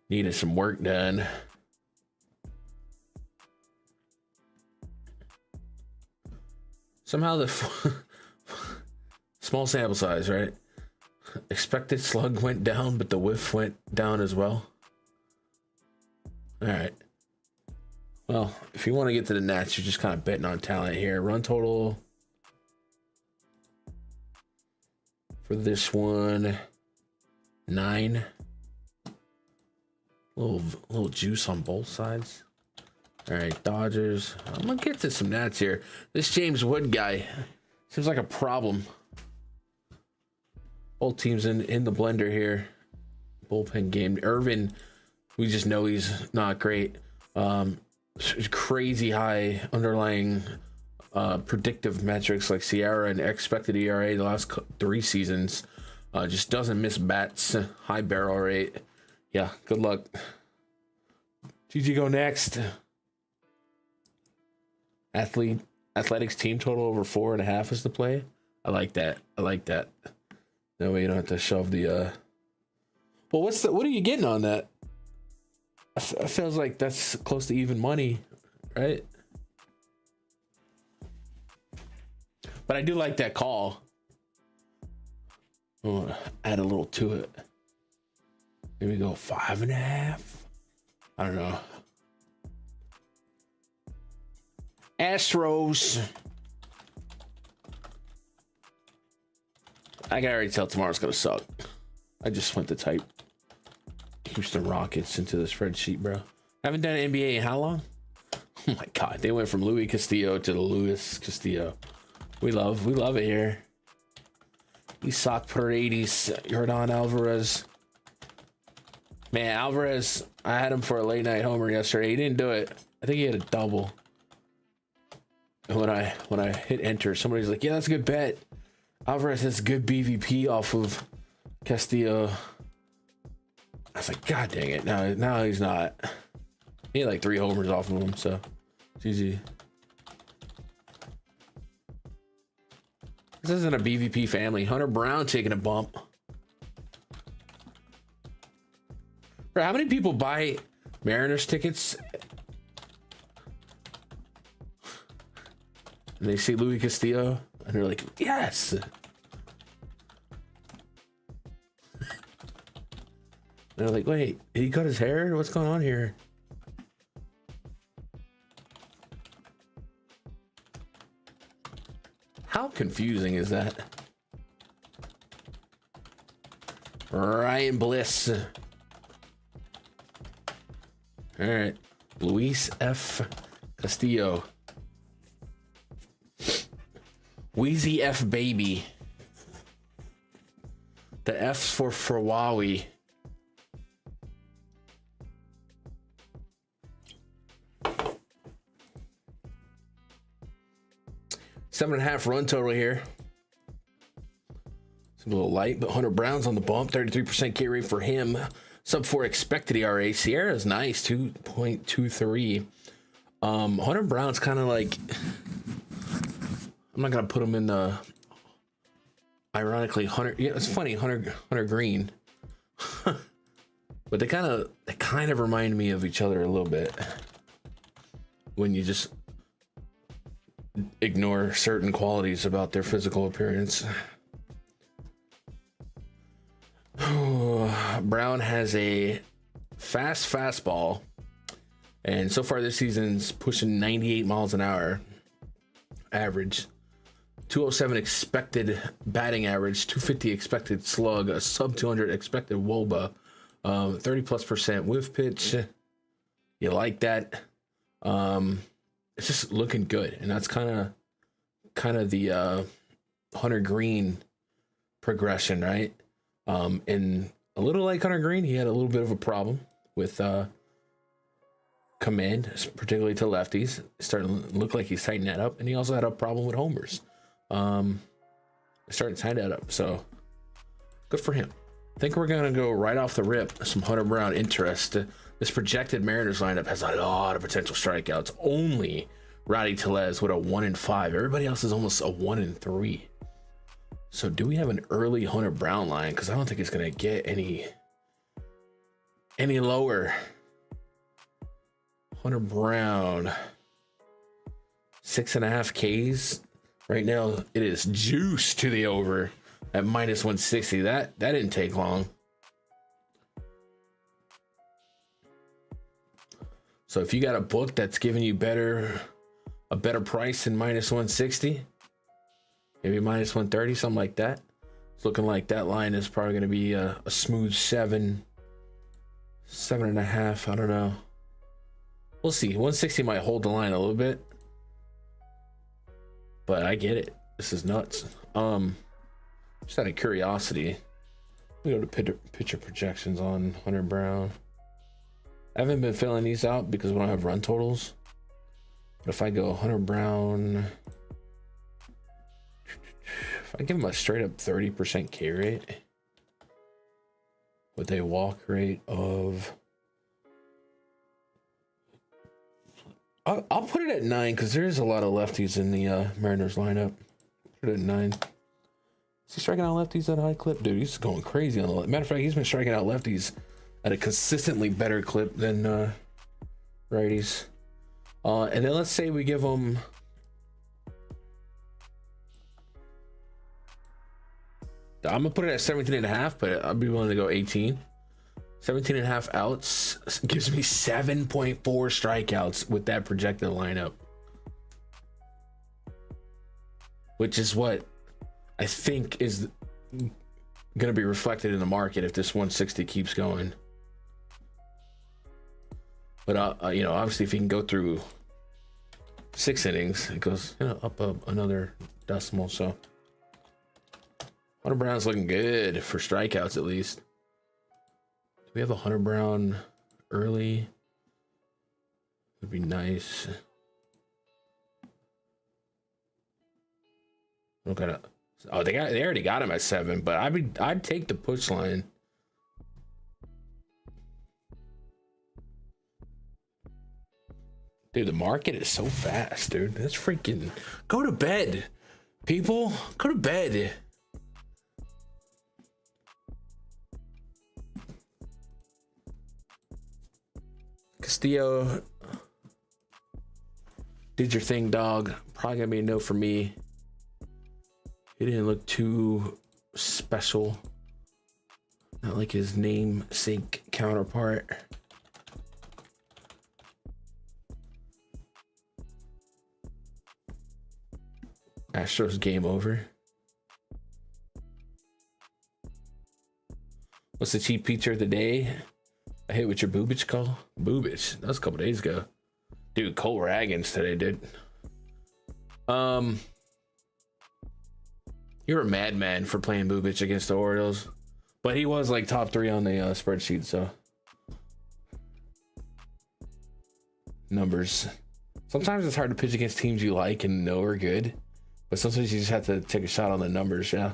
needed some work done. Somehow the small sample size, right? Expected slug went down, but the whiff went down as well. All right. Well, if you want to get to the Nats, you're just kind of betting on talent here. Run total for this one, 9. Little juice on both sides. All right, Dodgers. I'm gonna get to some Nats here. This James Wood guy seems like a problem. Both teams in the blender here. Bullpen game. Irvin, we just know he's not great. Crazy high underlying predictive metrics like Sierra and expected ERA the last 3 seasons. Just doesn't miss bats. High barrel rate. Yeah, good luck. GG, go next. Athletics team total over 4.5 is the play. I like that. That way you don't have to shove the well, what are you getting on that? It feels like that's close to even money, right? But I do like that call. I'm gonna add a little to it. Maybe go 5.5. I don't know. Astros. I can already tell tomorrow's gonna suck. I just went to type Houston Rockets into the spreadsheet, bro. Haven't done NBA in how long? Oh my god, they went from Louis Castillo to the Luis Castillo. We love it here. Isak Paredes, Jordan Alvarez. Man, Alvarez, I had him for a late night homer yesterday. He didn't do it. I think he had a double. And when I hit enter, somebody's like, "Yeah, that's a good bet. Alvarez has good BVP off of Castillo." I was like, God dang it. Now he's not. He had like 3 homers off of him, so GG. This isn't a BVP family. Hunter Brown taking a bump. Bro, how many people buy Mariners tickets and they see Louis Castillo and they're like, yes. They're like, wait, he cut his hair? What's going on here? How confusing is that? Ryan Bliss. All right, Luis F. Castillo. Wheezy F baby. The F's for Ferwawi. Seven and a half run total here. It's a little light, but Hunter Brown's on the bump. 33% K rate for him. Sub 4 expected ERA. Sierra's nice, 2.23. Hunter Brown's kind of like, I'm not gonna put him in the, ironically, Hunter. Yeah, it's funny, Hunter Green. But they kind of remind me of each other a little bit when you just ignore certain qualities about their physical appearance. Brown has a fast fastball, and so far this season's pushing 98 miles an hour average. 207 expected batting average, 250 expected slug, a sub 200 expected WOBA, 30+% whiff pitch. You like that? It's just looking good, and that's kind of the Hunter Green progression, right? And a little like Hunter Green, he had a little bit of a problem with command, particularly to lefties. Starting to look like he's tightened that up, and he also had a problem with homers. Starting to tighten that up, so good for him. I think we're gonna go right off the rip. Some Hunter Brown interest. This projected Mariners lineup has a lot of potential strikeouts. Only Rowdy Tellez with a 1-5. Everybody else is almost a 1-3. So do we have an early Hunter Brown line? Because I don't think it's gonna get any lower. Hunter Brown, 6.5 Ks. Right now it is juice to the over at -160. That didn't take long. So if you got a book that's giving you a better price than -160, maybe -130, something like that. It's looking like that line is probably going to be a smooth 7.5. I don't know. We'll see. 160 might hold the line a little bit, but I get it. This is nuts. Just out of curiosity, we go to pitcher projections on Hunter Brown. I haven't been filling these out because we don't have run totals. But if I go Hunter Brown, if I give him a straight up 30% K rate with a walk rate of, I'll put it at 9 because there's a lot of lefties in the Mariners lineup. Put it at 9. Is he striking out lefties at a high clip? Dude, he's going crazy on the left. Matter of fact, he's been striking out lefties at a consistently better clip than righties. And then let's say we give him I'm gonna put it at 17.5, but I'll be willing to go 18. 17.5 outs gives me 7.4 strikeouts with that projected lineup, which is what I think is gonna be reflected in the market if this 160 keeps going. But obviously, if he can go through 6 innings, it goes up another decimal. So Hunter Brown's looking good for strikeouts, at least. Do we have a Hunter Brown early? Would be nice. Okay. Oh, they already got him at 7, but I'd take the push line. Dude, the market is so fast, dude. That's freaking... Go to bed, people. Go to bed. Castillo, did your thing, dog. Probably gonna be a no for me. He didn't look too special. Not like his namesake counterpart. Astros game over. What's the cheap feature of the day? I hit with your boobage call. Boobage. That was a couple days ago. Dude, Cole Ragans today, dude. You're a madman for playing boobage against the Orioles. But he was like top 3 on the spreadsheet, so. Numbers. Sometimes it's hard to pitch against teams you like and know are good. But sometimes you just have to take a shot on the numbers, yeah.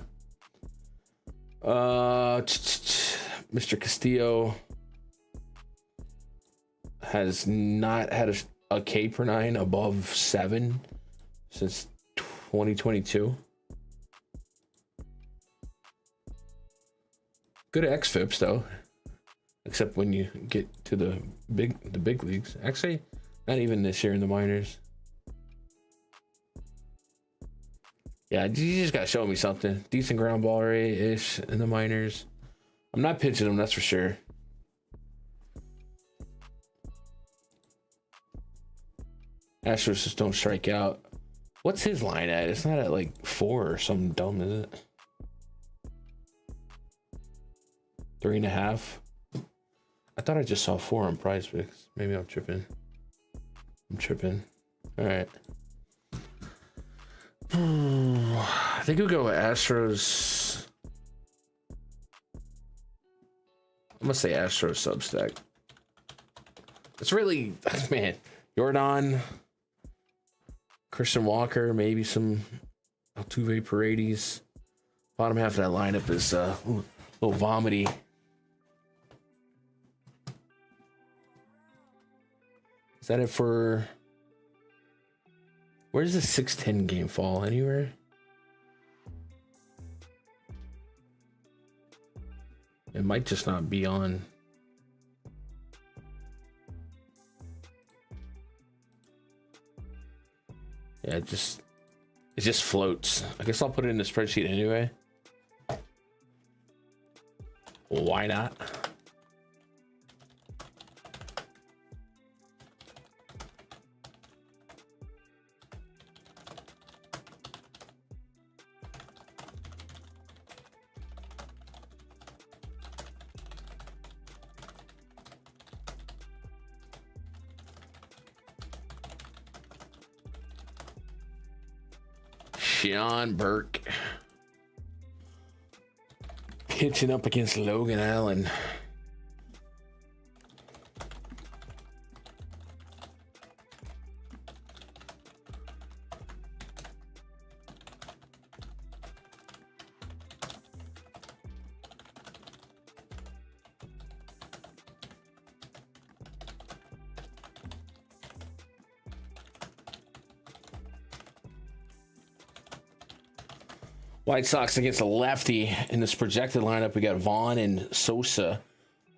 Mr. Castillo has not had a K per 9 above 7 since 2022. Good xFIPs though, except when you get to the big leagues. Actually, not even this year in the minors. Yeah, you just gotta show me something. Decent ground ball rate ish in the minors. I'm not pitching them, that's for sure. Astros just don't strike out. What's his line at? It's not at like 4 or something dumb, is it? 3.5. I thought I just saw 4 on PrizePicks. Maybe I'm tripping. All right. I think we'll go with Astros. I'm gonna say Astros Substack. It's really, man, Jordan, Christian Walker, maybe some Altuve Paredes. Bottom half of that lineup is a little vomity. Is that it for... Where does the 6-10 game fall? Anywhere? It might just not be on. Yeah, it just floats. I guess I'll put it in the spreadsheet anyway. Why not? Sean Burke pitching up against Logan Allen. White Sox against a lefty. In this projected lineup, we got Vaughn and Sosa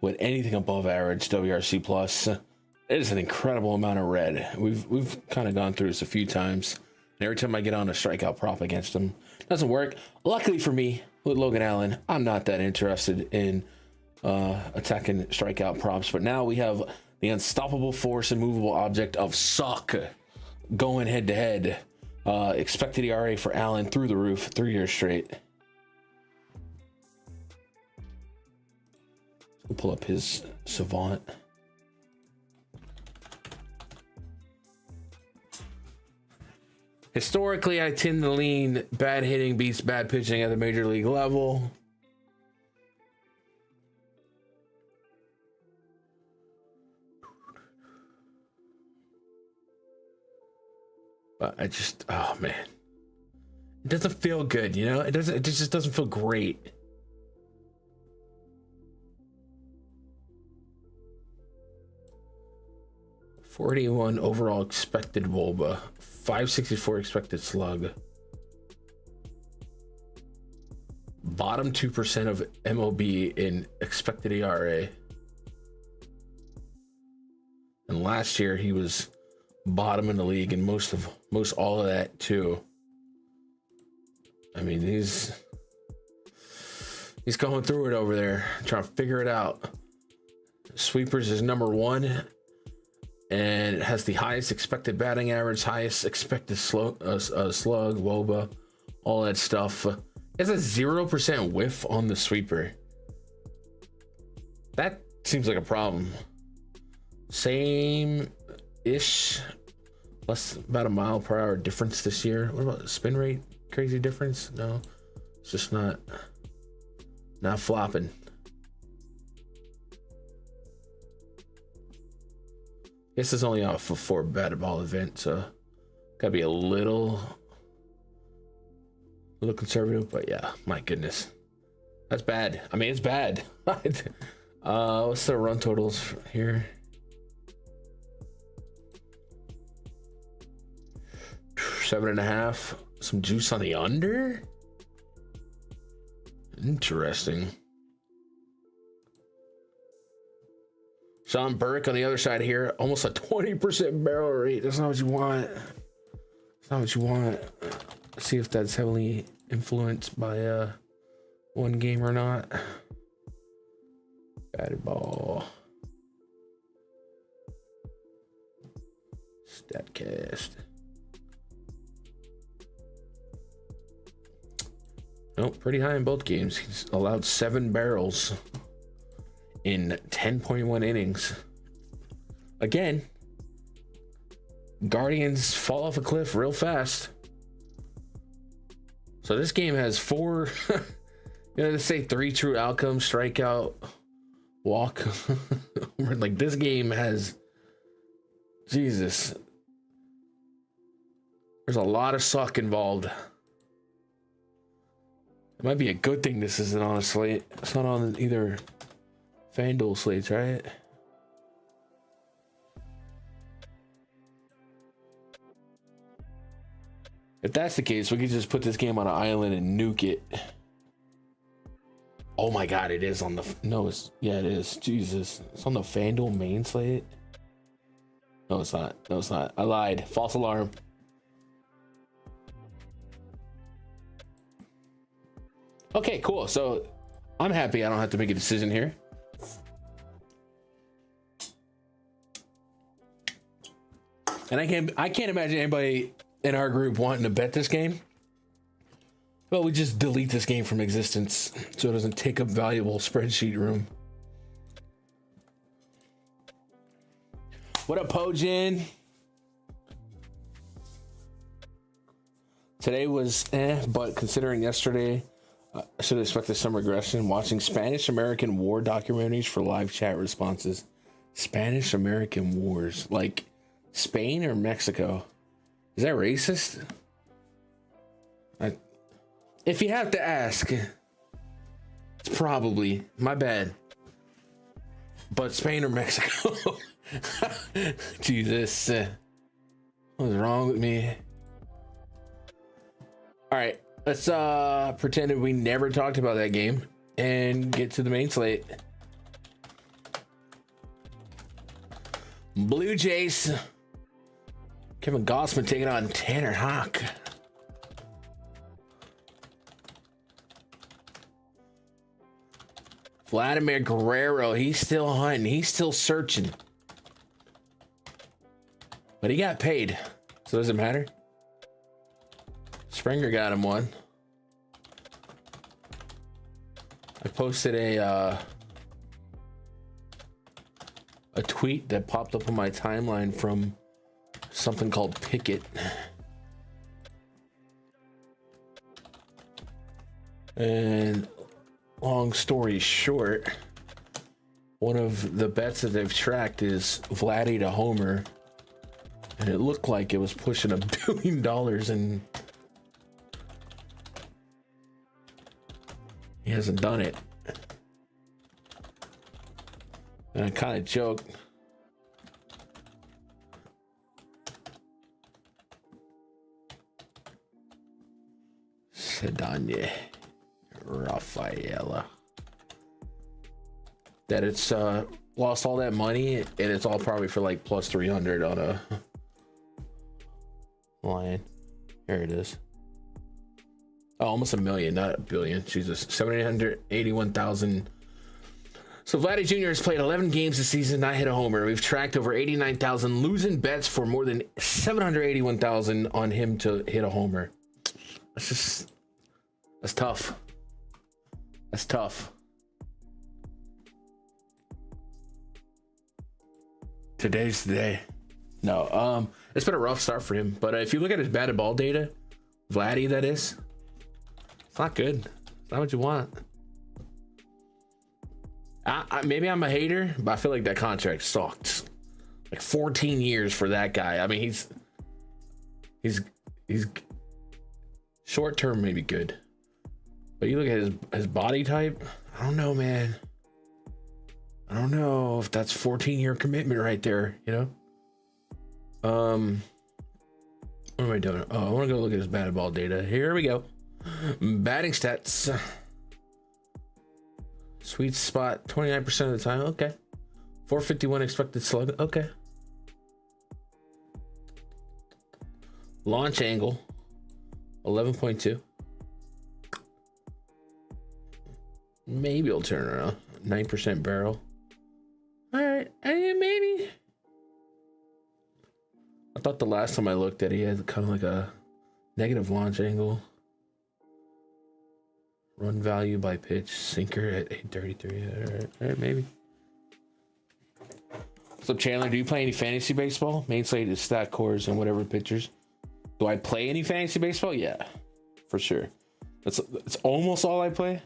with anything above average WRC plus. It is an incredible amount of red. We've kind of gone through this a few times. And every time I get on a strikeout prop against them, it doesn't work. Luckily for me, with Logan Allen, I'm not that interested in attacking strikeout props. But now we have the unstoppable force and movable object of suck going head to head. Expected ERA for Allen through the roof, 3 years straight. We'll pull up his Savant. Historically, I tend to lean bad hitting beats bad pitching at the major league level. But I just, oh man, it doesn't feel good, you know. It just doesn't feel great. .481 overall expected WOBA, .564 expected slug. Bottom 2% of MLB in expected ERA. And last year he was bottom in the league and most all of that too. I mean, he's going through it over there, trying to figure it out. Sweepers is number 1, and it has the highest expected batting average, highest expected slug, WOBA, all that stuff. It has a 0% whiff on the sweeper. That seems like a problem. Same-ish, less about a mile per hour difference this year. What about the spin rate? Crazy difference? No, it's just not flopping. Guess it's only off a 4 batted ball event, so gotta be a little conservative. But yeah, my goodness, that's bad. I mean, it's bad. What's the run totals here? 7.5. Some juice on the under. Interesting. Sean Burke on the other side here, almost a 20% barrel rate. That's not what you want. That's not what you want. Let's see if that's heavily influenced by one game or not. Batted ball. Statcast. Nope, pretty high in both games. He's allowed 7 barrels in 10.1 innings. Again, Guardians fall off a cliff real fast. So this game has 4, let's say 3 true outcomes, strikeout, walk. Like this game has, Jesus, there's a lot of suck involved. It might be a good thing this isn't on a slate. It's not on either Fanduel slates, right? If that's the case, we could just put this game on an island and nuke it. Oh my God, it is on the, it is. Jesus, it's on the Fanduel main slate. No, it's not. No, it's not. I lied. False alarm. Okay, cool. So I'm happy I don't have to make a decision here. And I can't imagine anybody in our group wanting to bet this game. Well, we just delete this game from existence so it doesn't take up valuable spreadsheet room. What up, Pojin? Today was but considering yesterday, I should expect some regression. Watching Spanish-American War documentaries for live chat responses. Spanish-American Wars, like Spain or Mexico? Is that racist? If you have to ask, it's probably my bad. But Spain or Mexico? Jesus, what's wrong with me? All right, let's pretend that we never talked about that game and get to the main slate. Blue Jays. Kevin Gossman taking on Tanner Houck. Vladimir Guerrero, he's still hunting. He's still searching. But he got paid, so does it matter? Springer got him one. I posted a tweet that popped up on my timeline from something called Pickett. And long story short, one of the bets that they've tracked is Vladdy to homer, and it looked like it was pushing $1 billion, and he hasn't done it. And I kind of joked. Sedanye Rafaela. That it's lost all that money, and it's all probably for like plus 300 on a line. Here it is. Oh, almost $1 million, not $1 billion. Jesus, 781,000. So Vladdy Jr. has played 11 games this season, not hit a homer. We've tracked over 89,000 losing bets for more than 781,000 on him to hit a homer. That's tough. That's tough. Today's the day. No, it's been a rough start for him. But if you look at his batted ball data, Vladdy, that is, it's not good. It's not what you want. Maybe I'm a hater, but I feel like that contract sucked. Like 14 years for that guy. I mean, he's short term maybe good, but you look at his body type. I don't know, man. I don't know if that's 14-year commitment right there. You know. What am I doing? Oh, I want to go look at his batted ball data. Here we go. Batting stats. Sweet spot, 29% of the time. Okay. 451 expected slug. Okay. Launch angle, 11.2. Maybe it'll turn around. 9% barrel. All right. Maybe. I thought the last time I looked at it, he had kind of like a negative launch angle. Run value by pitch, sinker at 833. All right, maybe. So Chandler, do you play any fantasy baseball? Main slate is stat cores and whatever pitchers. Do I play any fantasy baseball? Yeah, for sure. That's almost all I play.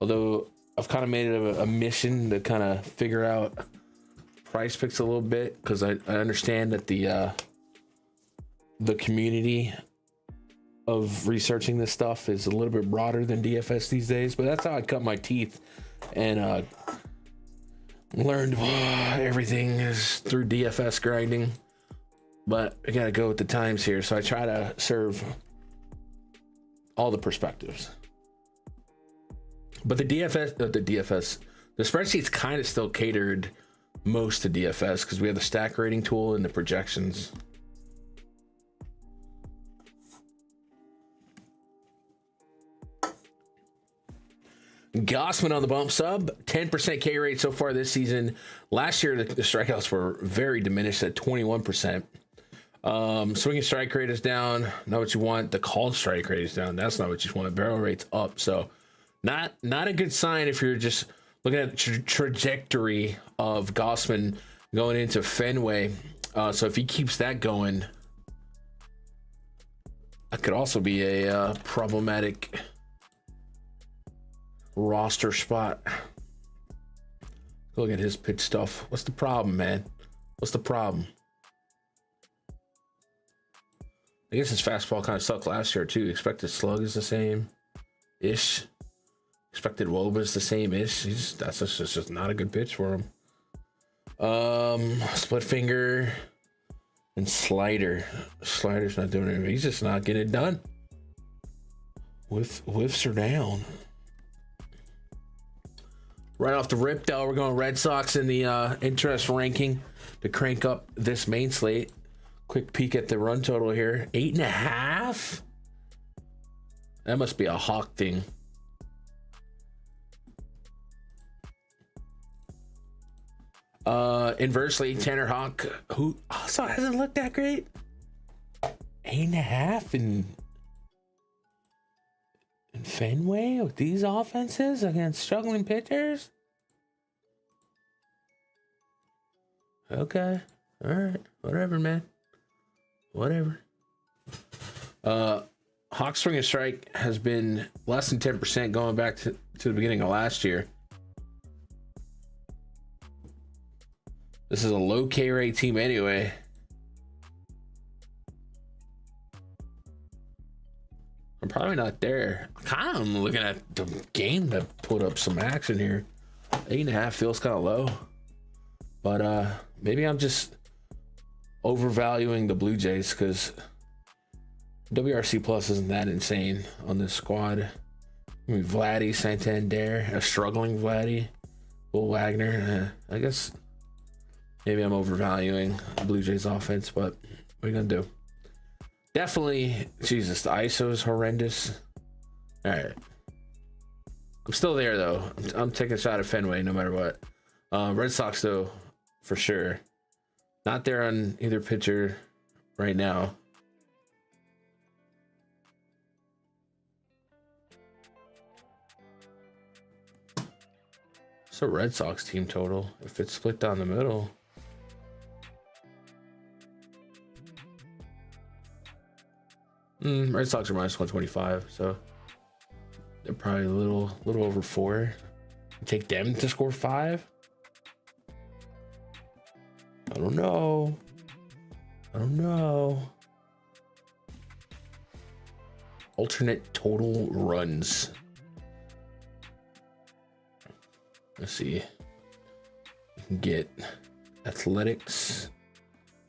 Although I've kind of made it a mission to kind of figure out PrizePicks a little bit, because I understand that the community of researching this stuff is a little bit broader than DFS these days. But that's how I cut my teeth and learned everything is through DFS grinding. But I gotta go with the times here, so I try to serve all the perspectives. But the spreadsheet's kind of still catered most to DFS because we have the stack rating tool and the projections. Gossman on the bump sub, 10% K rate so far this season. Last year, the strikeouts were very diminished at 21%. Swinging strike rate is down. Not what you want. The called strike rate is down. That's not what you want. Barrel rate's up. So not a good sign if you're just looking at the trajectory of Gossman going into Fenway. So if he keeps that going, that could also be a problematic roster spot. Look at his pitch stuff. What's the problem, man? What's the problem? I guess his fastball kind of sucked last year too. Expected slug is the same ish. Expected woba is the same ish. That's just not a good pitch for him. Split finger and slider. Slider's not doing anything. He's just not getting it done. Whiffs are down. Right off the rip, though, we're going Red Sox in the interest ranking to crank up this main slate. Quick peek at the run total here. 8.5? That must be a Hawk thing. Inversely, Tanner Hawk, who also hasn't looked that great. 8.5 in Fenway with these offenses against struggling pitchers. Okay. All right. Whatever, man. Whatever. Hawk swing and strike has been less than 10% going back to the beginning of last year. This is a low K rate team anyway. I'm probably not there. Kind of looking at the game to put up some action here. 8.5 feels kind of low, but maybe I'm just overvaluing the Blue Jays because WRC plus isn't that insane on this squad. I mean, Vladdy, Santander, a struggling Vladdy, Will Wagner. I guess maybe I'm overvaluing the Blue Jays offense, but what are you gonna do? Definitely, Jesus, the ISO is horrendous. All right. I'm still there, though. I'm taking a shot at Fenway no matter what. Red Sox, though, for sure. Not there on either pitcher right now. It's a Red Sox team total. If it's split down the middle. Red Sox are minus 125, so they're probably a little over 4. Take them to score 5. I don't know. Alternate total runs. Let's see. You can get athletics.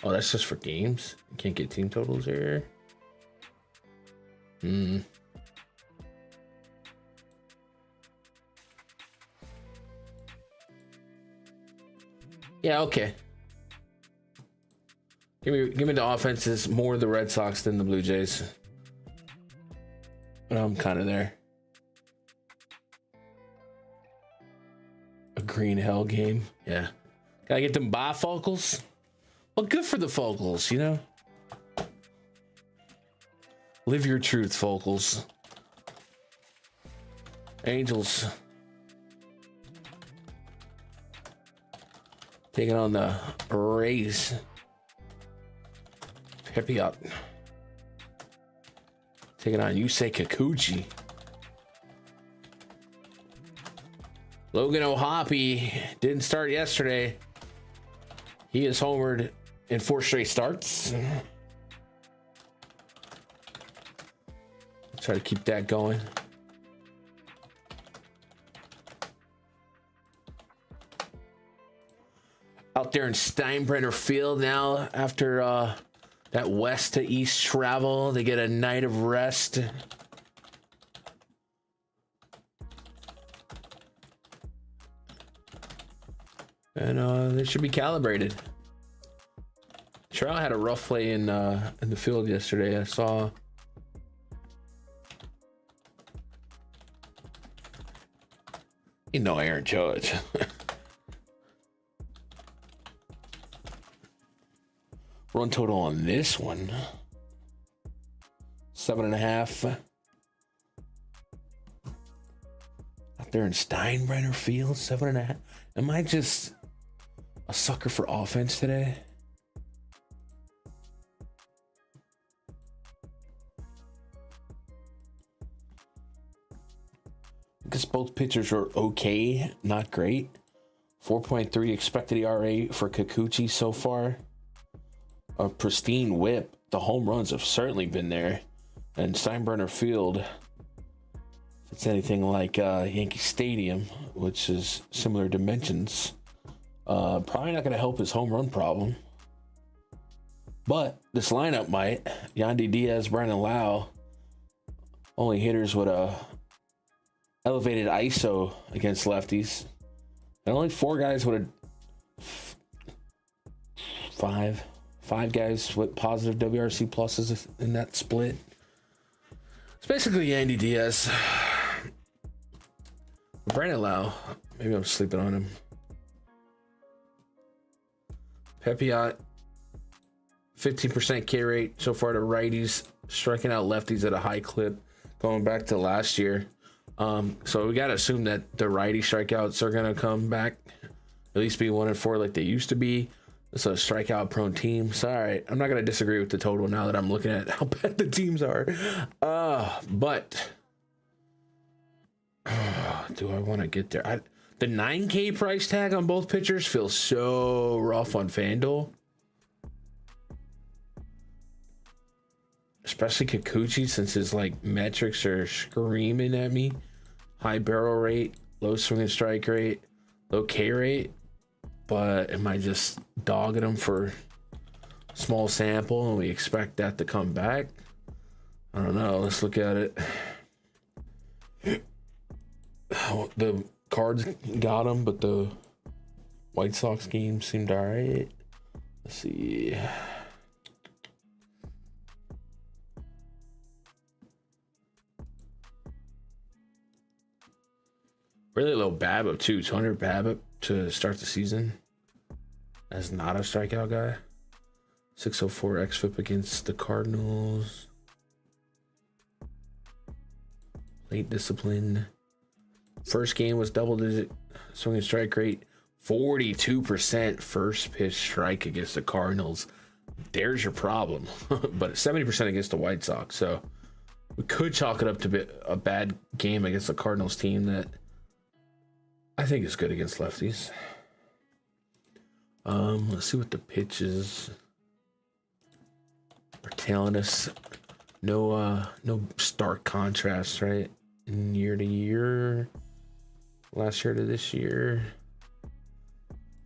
Oh, that's just for games. You can't get team totals here. Yeah, okay. Give me the offenses, more the Red Sox than the Blue Jays. But I'm kind of there. A green hell game. Yeah. Gotta get them bifocals. Well, good for the focals, you know? Live your truth, focals. Angels taking on the Rays. Pepiot taking on Yusei Kikuchi. Logan O'Hoppe didn't start yesterday. He has homered in 4 straight starts. Try to keep that going. Out there in Steinbrenner Field now, after that west to east travel, they get a night of rest. And they should be calibrated. Trout had a rough play in the field yesterday. I saw. You know, Aaron Judge. Run total on this one 7.5. Out there in Steinbrenner Field, 7.5. Am I just a sucker for offense today? I guess both pitchers are okay, not great. 4.3 expected ERA for Kikuchi so far. A pristine whip. The home runs have certainly been there. And Steinbrenner Field, if it's anything like Yankee Stadium, which is similar dimensions, probably not going to help his home run problem. But this lineup might. Yandy Diaz, Brandon Lau, only hitters with a elevated ISO against lefties. And only 4 guys with a five guys with positive WRC pluses in that split. It's basically Yandy Diaz. Brandon Lau, maybe I'm sleeping on him. Pepiot, 15% K rate so far to righties, striking out lefties at a high clip going back to last year. So we got to assume that the righty strikeouts are going to come back, at least be 1 and 4 like they used to be. It's a strikeout prone team. So, all right, I'm not going to disagree with the total now that I'm looking at how bad the teams are. But do I want to get there? The 9K price tag on both pitchers feels so rough on Fanduel. Especially Kikuchi, since his metrics are screaming at me. High barrel rate, low swing and strike rate, low K rate. But am I just dogging him for small sample and we expect that to come back? I don't know. Let's look at it. The Cards got him, but the White Sox game seemed all right. Let's see. Really low BABIP too. 200 BABIP to start the season. As not a strikeout guy. 604 xFIP against the Cardinals. Late discipline. First game was double digit swing and strike rate. 42% first pitch strike against the Cardinals. There's your problem. But 70% against the White Sox. So we could chalk it up to a bad game against the Cardinals team that I think is good against lefties. Let's see what the pitches are telling us. No stark contrast, right? Year to year, last year to this year.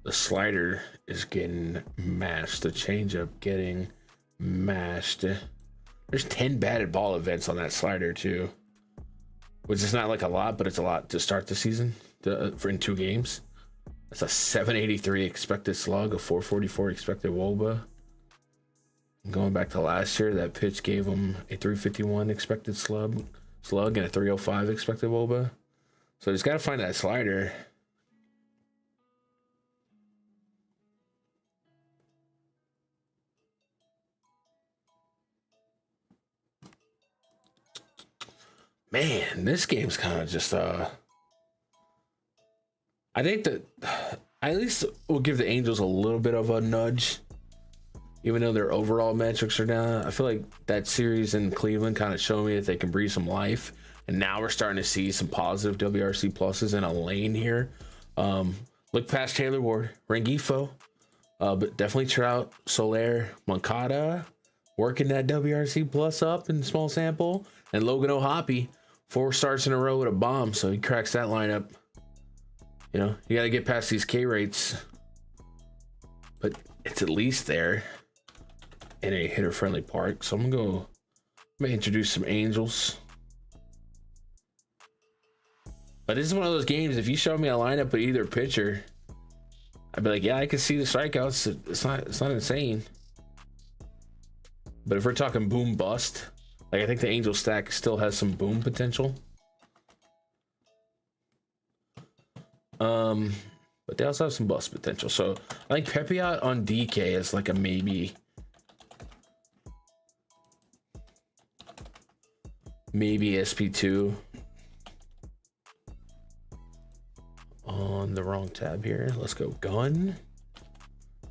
The slider is getting mashed. The changeup getting mashed. There's 10 batted ball events on that slider too, which is not like a lot, but it's a lot to start the season. For in 2 games. That's a 783 expected slug, a 444 expected WOBA. Going back to last year, that pitch gave him a 351 expected slug and a 305 expected WOBA. So he's got to find that slider. Man, this game's kind of just I think that I at least will give the Angels a little bit of a nudge, even though their overall metrics are down. I feel like that series in Cleveland kind of showed me that they can breathe some life, and now we're starting to see some positive WRC pluses in a lane here. Look past Taylor Ward, Rengifo, but definitely Trout, Soler, Moncada, working that WRC plus up in small sample, and Logan O'Hoppe, 4 starts in a row with a bomb, so he cracks that lineup. You know, you got to get past these K rates, but it's at least there in a hitter-friendly park. So I'm gonna introduce some Angels. But this is one of those games. If you show me a lineup with either pitcher, I'd be like, yeah, I can see the strikeouts. It's not insane. But if we're talking boom bust, like I think the Angel stack still has some boom potential. But they also have some bust potential. So I think Pepiot on DK is like a maybe. Maybe SP2 on the wrong tab here. Let's go gun.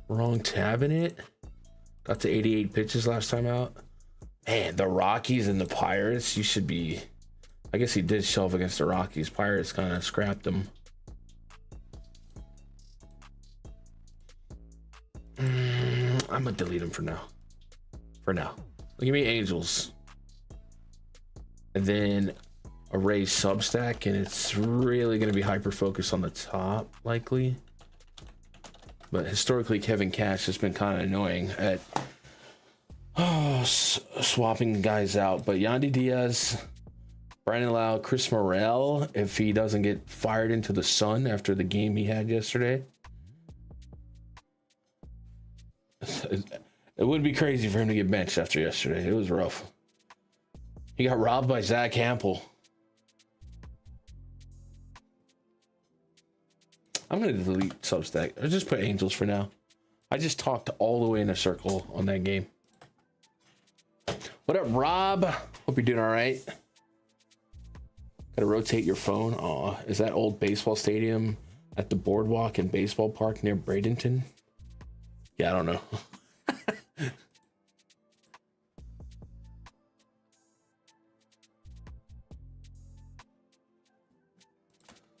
Wrong tab in it. Got to 88 pitches last time out. Man, the Rockies and the Pirates. You should be. I guess he did shelve against the Rockies. Pirates kind of scrapped him. I'm gonna delete him for now. Give me Angels. And then a Rays Substack, and it's really going to be hyper focused on the top, likely. But historically, Kevin Cash has been kind of annoying at swapping guys out. But Yandy Diaz, Brandon Lau, Chris Morel, if he doesn't get fired into the sun after the game he had yesterday. It wouldn't be crazy for him to get benched after yesterday. It was rough. He got robbed by Zach Hampel. I'm going to delete Substack. I'll just put Angels for now. I just talked all the way in a circle on that game. What up, Rob? Hope you're doing all right. Got to rotate your phone. Aw, is that old baseball stadium at the boardwalk and baseball park near Bradenton? Yeah, I don't know.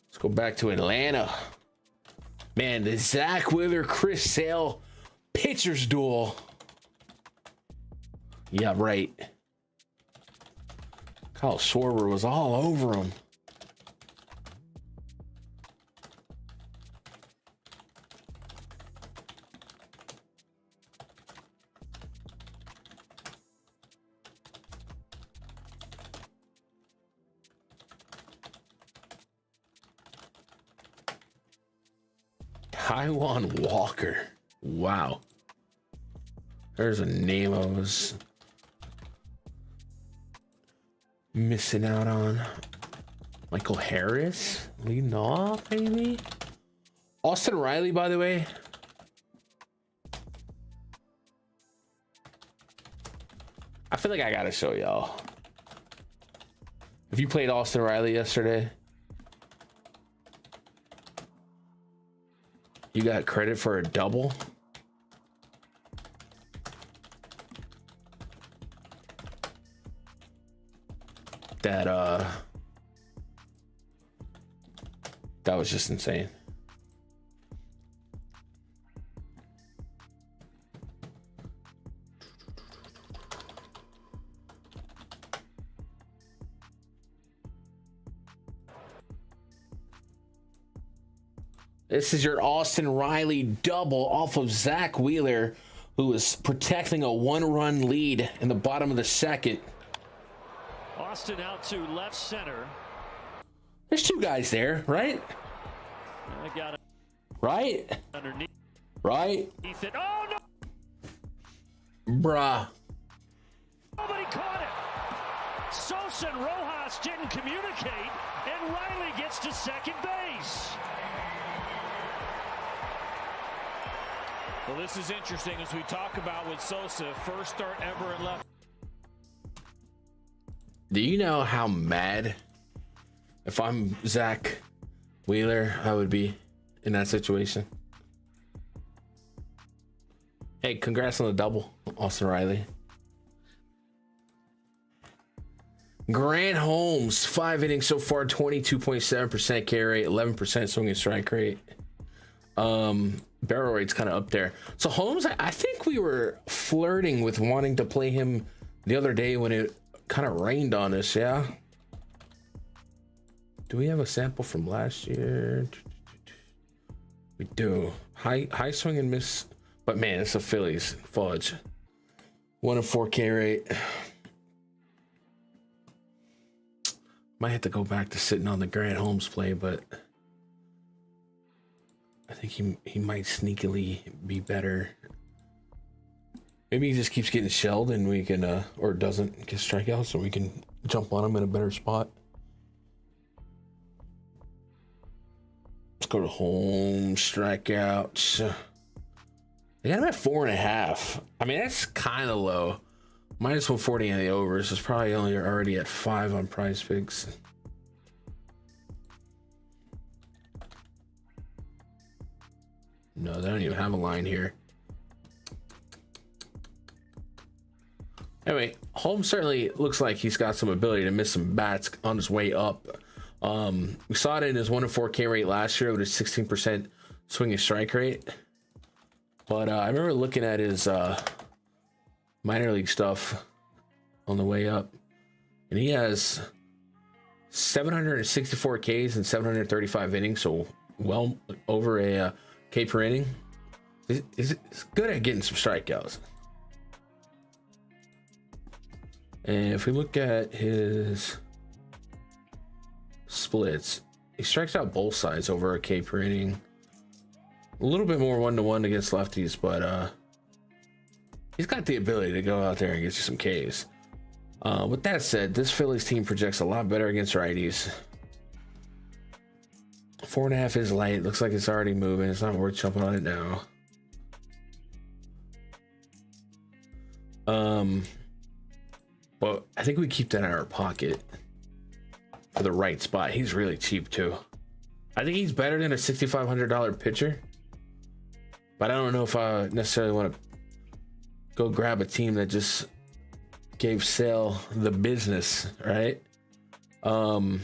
Let's go back to Atlanta. Man, the Zach Wheeler, Chris Sale pitchers duel. Yeah, right. Kyle Schwarber was all over him. Taiwan Walker. Wow. There's a name I was missing out on. Michael Harris leading off, maybe. Austin Riley, by the way. I feel like I gotta show y'all. If you played Austin Riley yesterday, you got credit for a double. That was just insane. This is your Austin Riley double off of Zach Wheeler, who was protecting a 1-run lead in the bottom of the second. Austin out to left center. There's two guys there, right? I got it. Right? Underneath. Right? It. Oh, no! Bruh. Nobody caught it. Sosa and Rojas didn't communicate, and Riley gets to second base. Well, this is interesting as we talk about with Sosa, first start ever in left. Do you know how mad if I'm Zach Wheeler I would be in that situation? Hey, congrats on the double, Austin Riley. Grant Holmes, 5 innings so far, 22.7% K rate, 11% swing and strike rate. Barrel rate's kind of up there. So Holmes, I think we were flirting with wanting to play him the other day when it kind of rained on us, yeah? Do we have a sample from last year? We do. High swing and miss, but man, it's the Phillies. Fudge. 1-4 K rate. Might have to go back to sitting on the Grant Holmes play, but I think he might sneakily be better. Maybe he just keeps getting shelled and we can, or doesn't get strikeouts, so we can jump on him in a better spot. Let's go to Holmes, strikeouts. They got him at 4.5. I mean, that's kind of low. Minus 140 on the overs is probably already at 5 on PrizePicks. No, they don't even have a line here. Anyway, Holmes certainly looks like he's got some ability to miss some bats on his way up. We saw it in his 1-4 K rate last year with his 16% swing and strike rate. But I remember looking at his minor league stuff on the way up, and he has 764 Ks and 735 innings, so well over a K per inning. He's good at getting some strikeouts. And if we look at his splits, he strikes out both sides over a K per inning. A little bit more 1-to-1 against lefties, but he's got the ability to go out there and get you some Ks. With that said, this Phillies team projects a lot better against righties. 4.5 is light. Looks like it's already moving. It's not worth jumping on it now. But I think we keep that in our pocket for the right spot. He's really cheap too. I think he's better than a $6,500 pitcher, but I don't know if I necessarily want to go grab a team that just gave Sale the business, right? So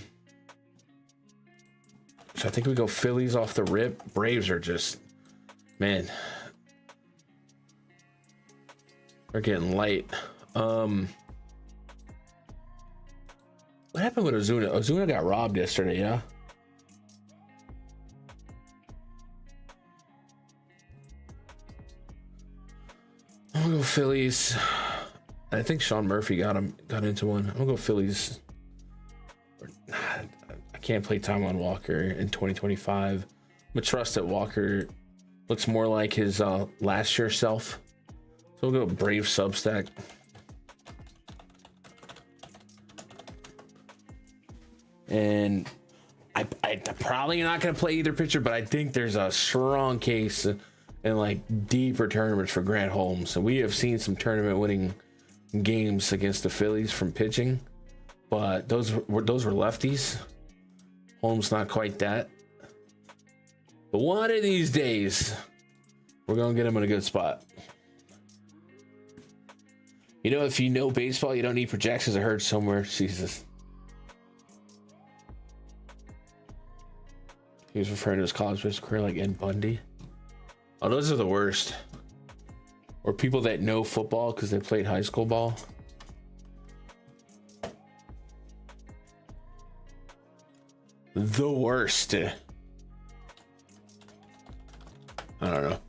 I think we go Phillies off the rip. Braves are just, man, they're getting light. What happened with Ozuna? Ozuna got robbed yesterday, yeah? I'm gonna go Phillies. I think Sean Murphy got into one. I'm gonna go Phillies. I can't play Taijuan Walker in 2025. I'm gonna trust that Walker looks more like his last year self. So we'll go Brave Substack. And I probably not going to play either pitcher, but I think there's a strong case in like deeper tournaments for Grant Holmes. And we have seen some tournament winning games against the Phillies from pitching, but those were lefties. Holmes not quite that. But one of these days, we're going to get him in a good spot. You know, if you know baseball, you don't need projections. I heard somewhere. Jesus. He was referring to his college baseball career like Ed Bundy. Oh, those are the worst. Or people that know football because they played high school ball. The worst. I don't know.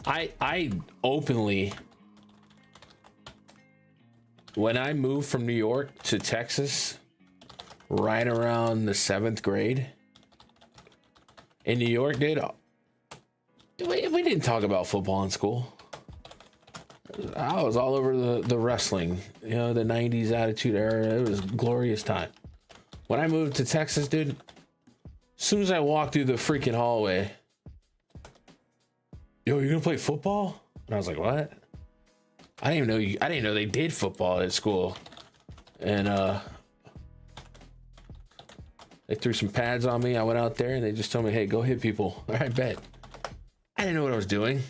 I openly, when I moved from New York to Texas, right around the 7th grade in New York, dude, we didn't talk about football in school. I was all over the wrestling, you know, the 90s Attitude Era. It was a glorious time. When I moved to Texas, dude, as soon as I walked through the freaking hallway, yo, you're gonna play football? And I was like, what? I didn't know they did football at school. And they threw some pads on me. I went out there and they just told me, hey, go hit people. All right, bet. I didn't know what I was doing.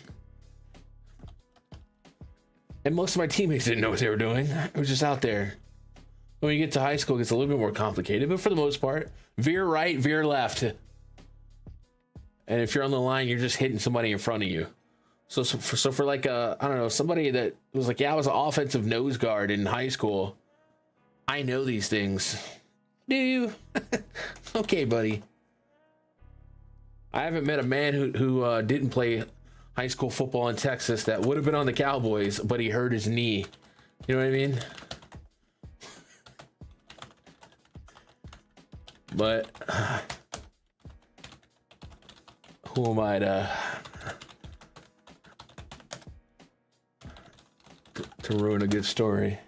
And most of my teammates didn't know what they were doing. I was just out there. When you get to high school, it gets a little bit more complicated, but for the most part, veer right, veer left. And if you're on the line, you're just hitting somebody in front of you. So for like I don't know, somebody that was like, yeah, I was an offensive nose guard in high school. I know these things. Do you? Okay, buddy. I haven't met a man who didn't play high school football in Texas that would have been on the Cowboys, but he hurt his knee. You know what I mean? But who am I to ruin a good story?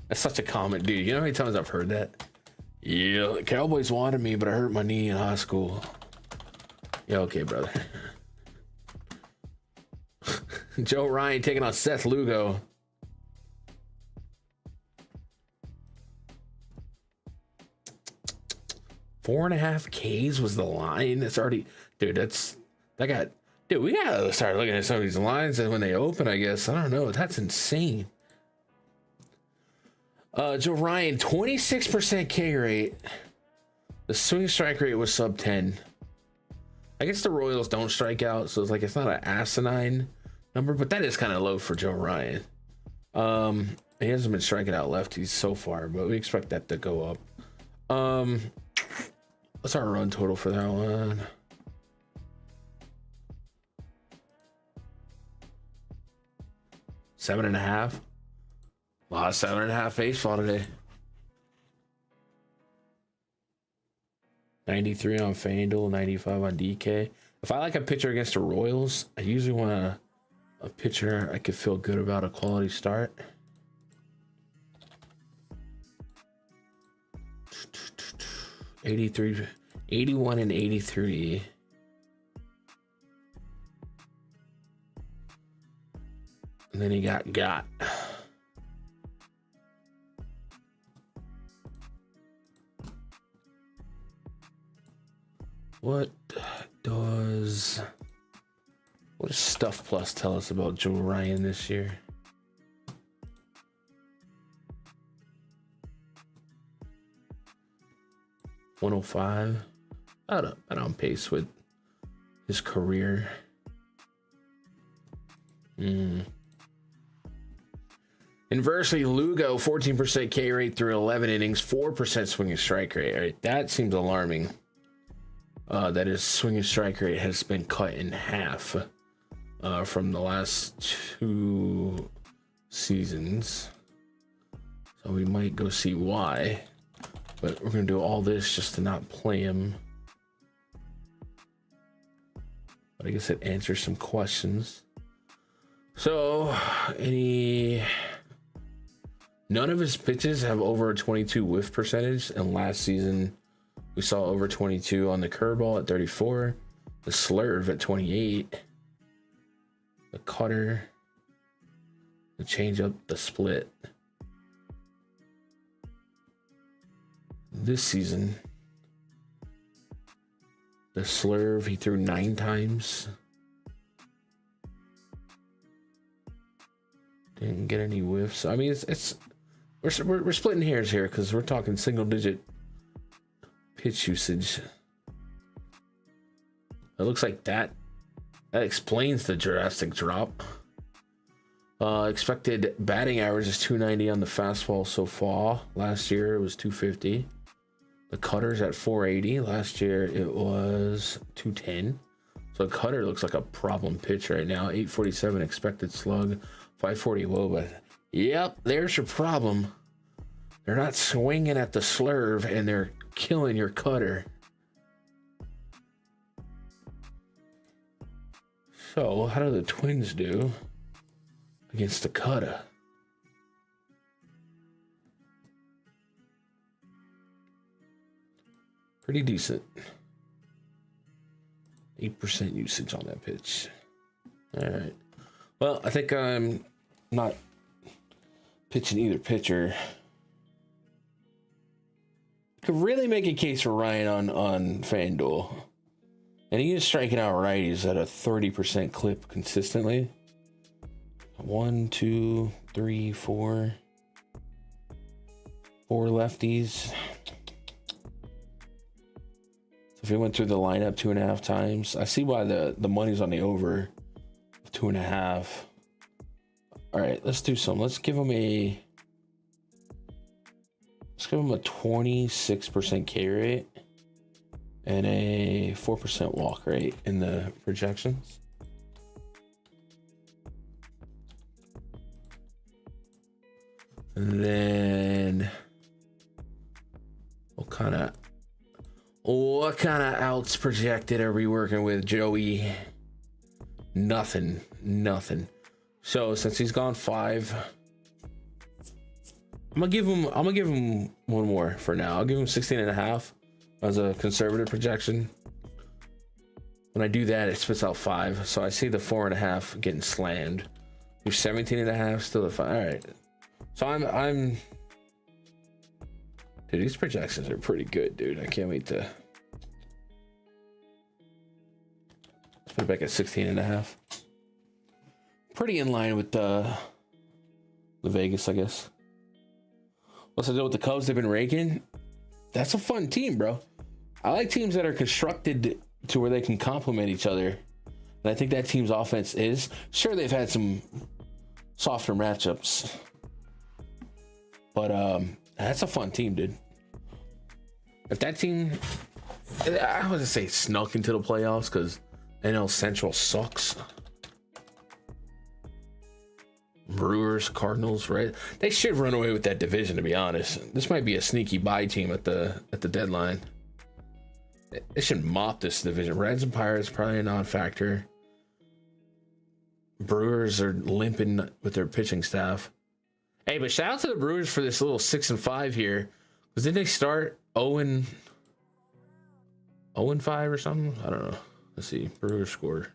That's such a common dude. You know how many times I've heard that? Yeah, the Cowboys wanted me, but I hurt my knee in high school. Yeah, okay, brother. Joe Ryan taking on Seth Lugo. Four and a half Ks was the line. That's already, dude. Dude, we gotta start looking at some of these lines and when they open. I guess I don't know. That's insane. Joe Ryan, 26% K rate. The swing strike rate was sub 10. I guess the Royals don't strike out, so it's not an asinine number, but that is kind of low for Joe Ryan. He hasn't been striking out lefties so far, but we expect that to go up. What's our run total for that one? Seven and a half. A lot of 7.5 baseball today. 93 on Fanduel, 95 on DK. If I like a pitcher against the Royals, I usually want a pitcher I could feel good about, a quality start. $83, 81 and 83. And then he got. What does Stuff Plus tell us about Joe Ryan this year? $105. About on pace with his career. Inversely, Lugo, 14% K rate through 11 innings, 4% swinging strike rate. All right, that seems alarming. That his swinging strike rate has been cut in half from the last 2 seasons. So we might go see why. But we're going to do all this just to not play him. But I guess it answers some questions. So, none of his pitches have over a 22 whiff percentage. And last season, we saw over 22 on the curveball at 34, the slurve at 28, the cutter, the changeup, the split. This season, the slurve he threw 9 times. Didn't get any whiffs. I mean, we're splitting hairs here because we're talking single digit pitch usage. It looks like that explains the drastic drop. Expected batting average is 290 on the fastball so far. Last year it was 250. The cutter's at 480. Last year it was 210. So the cutter looks like a problem pitch right now. 847 expected slug, 540 wOBA. Yep, there's your problem. They're not swinging at the slurve and they're killing your cutter. So how do the Twins do against the cutter? Pretty decent. 8% usage on that pitch. All right. Well, I think I'm not pitching either pitcher. Could really make a case for Ryan on Fanduel. And he is striking out righties at a 30% clip consistently. 1, 2, 3, 4. 4 lefties. So if he went through the lineup 2.5 times, I see why the money's on the over 2.5. All right, let's do some. Let's give him a 26% K rate and a 4% walk rate in the projections. And then what kind of outs projected are we working with, Joey? Nothing. So since he's gone 5, I'm gonna give him one more for now. I'll give him 16.5 as a conservative projection. When I do that, it spits out 5. So I see the 4.5 getting slammed. You're 17.5, still a 5. All right. So I'm dude, these projections are pretty good, dude. I can't wait to let's put it back at 16.5. Pretty in line with the Vegas, I guess. What's the deal with the Cubs? They've been raking. That's a fun team, bro. I like teams that are constructed to where they can complement each other. And I think that team's offense is. Sure, they've had some softer matchups. But that's a fun team, dude. If that team, I wouldn't say snuck into the playoffs because NL Central sucks. Brewers, Cardinals, right? They should run away with that division, to be honest. This might be a sneaky buy team at the deadline. They should mop this division. Reds and Pirates probably a non-factor. Brewers are limping with their pitching staff. Hey, but shout out to the Brewers for this little 6-5 here. Because didn't they start 0-5 or something? I don't know. Let's see. Brewers score.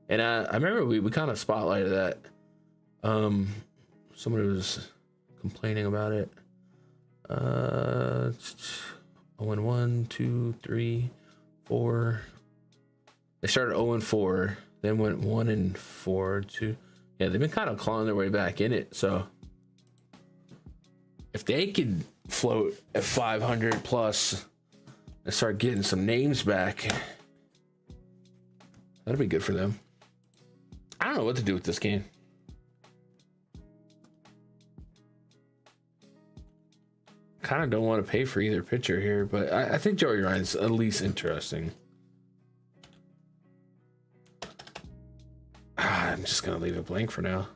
And I remember we kind of spotlighted that. Somebody was complaining about it. 0-1, 2, 3, 4. They started 0-4, then went 1-4, 2. Yeah, they've been kind of clawing their way back in it. So if they could float at 500 plus and start getting some names back, that'd be good for them. I don't know what to do with this game. Kind of don't want to pay for either pitcher here, but I think Joey Ryan's at least interesting. I'm just going to leave it blank for now.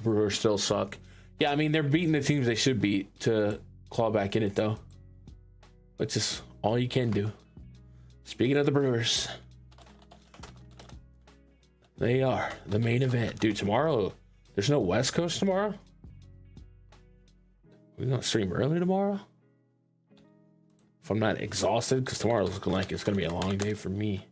Brewers still suck. Yeah, I mean, they're beating the teams they should beat to claw back in it, though. But just all you can do. Speaking of the Brewers, they are the main event. Dude, tomorrow, there's no West Coast tomorrow? We're going to stream early tomorrow? If I'm not exhausted, because tomorrow's looking like it's going to be a long day for me.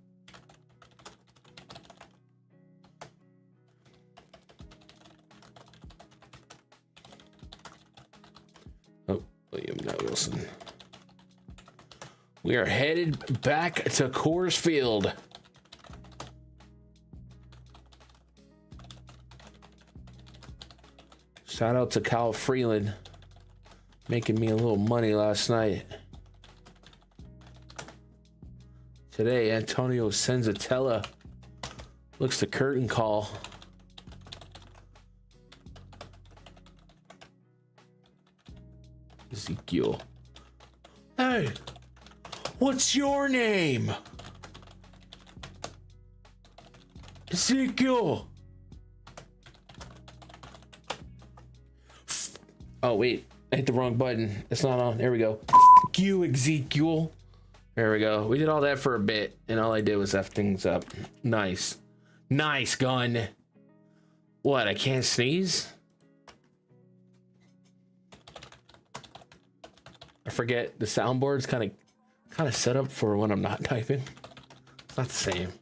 Oh, William, not Wilson. We are headed back to Coors Field. Shout out to Kyle Freeland, making me a little money last night. Today, Antonio Senzatella looks the curtain call. Ezekiel. Hey, what's your name? Ezekiel. Oh, wait. I hit the wrong button. It's not on. There we go. F you, Ezekiel. There we go. We did all that for a bit, and all I did was F things up. Nice. Nice, gun. What, I can't sneeze? I forget the soundboard's kind kind of set up for when I'm not typing. It's not the same.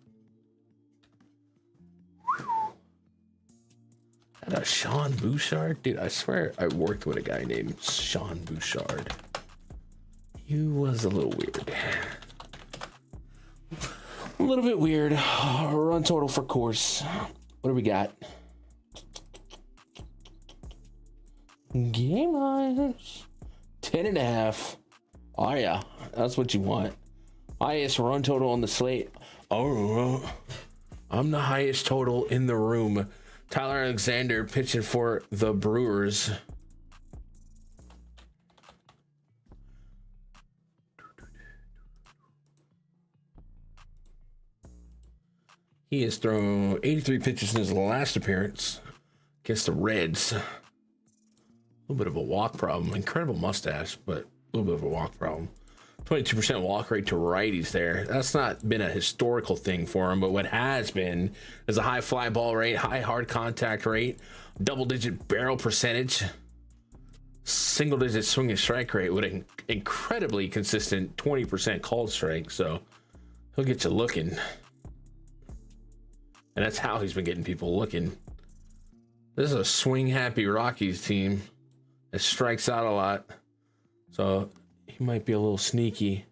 And Sean Bouchard? Dude, I swear I worked with a guy named Sean Bouchard. He was a little weird. A little bit weird. Run total for course. What do we got? Game lines. 10.5. Oh yeah, that's what you want. Highest run total on the slate. Oh, I'm the highest total in the room. Tyler Alexander pitching for the Brewers. He has thrown 83 pitches in his last appearance against the Reds. A little bit of a walk problem. Incredible mustache, but a little bit of a walk problem. 22% walk rate to righties there. That's not been a historical thing for him, but what has been is a high fly ball rate, high hard contact rate, double-digit barrel percentage, single-digit swing and strike rate with an incredibly consistent 20% called strike. So he'll get you looking. And that's how he's been getting people looking. This is a swing-happy Rockies team that strikes out a lot. So he might be a little sneaky.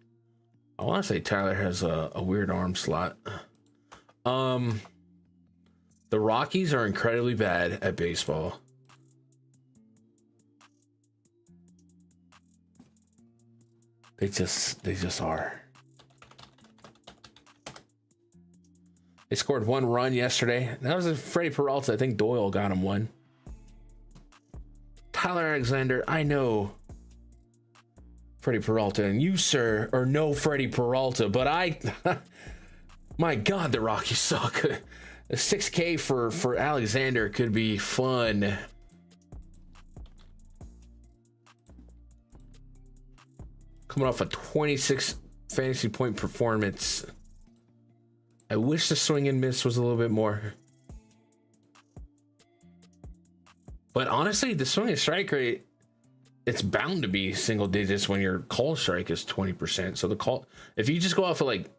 I want to say Tyler has a weird arm slot. The Rockies are incredibly bad at baseball. They just are. They scored 1 run yesterday. That was a Freddie Peralta. I think Doyle got him 1. Tyler Alexander, I know Freddie Peralta, and you, sir, are no Freddie Peralta, but my God, the Rockies suck. A 6K for Alexander could be fun. Coming off a 26 fantasy point performance. I wish the swing and miss was a little bit more. But honestly, the swing and strike rate, it's bound to be single digits when your call strike is 20%. So the call, if you just go off of like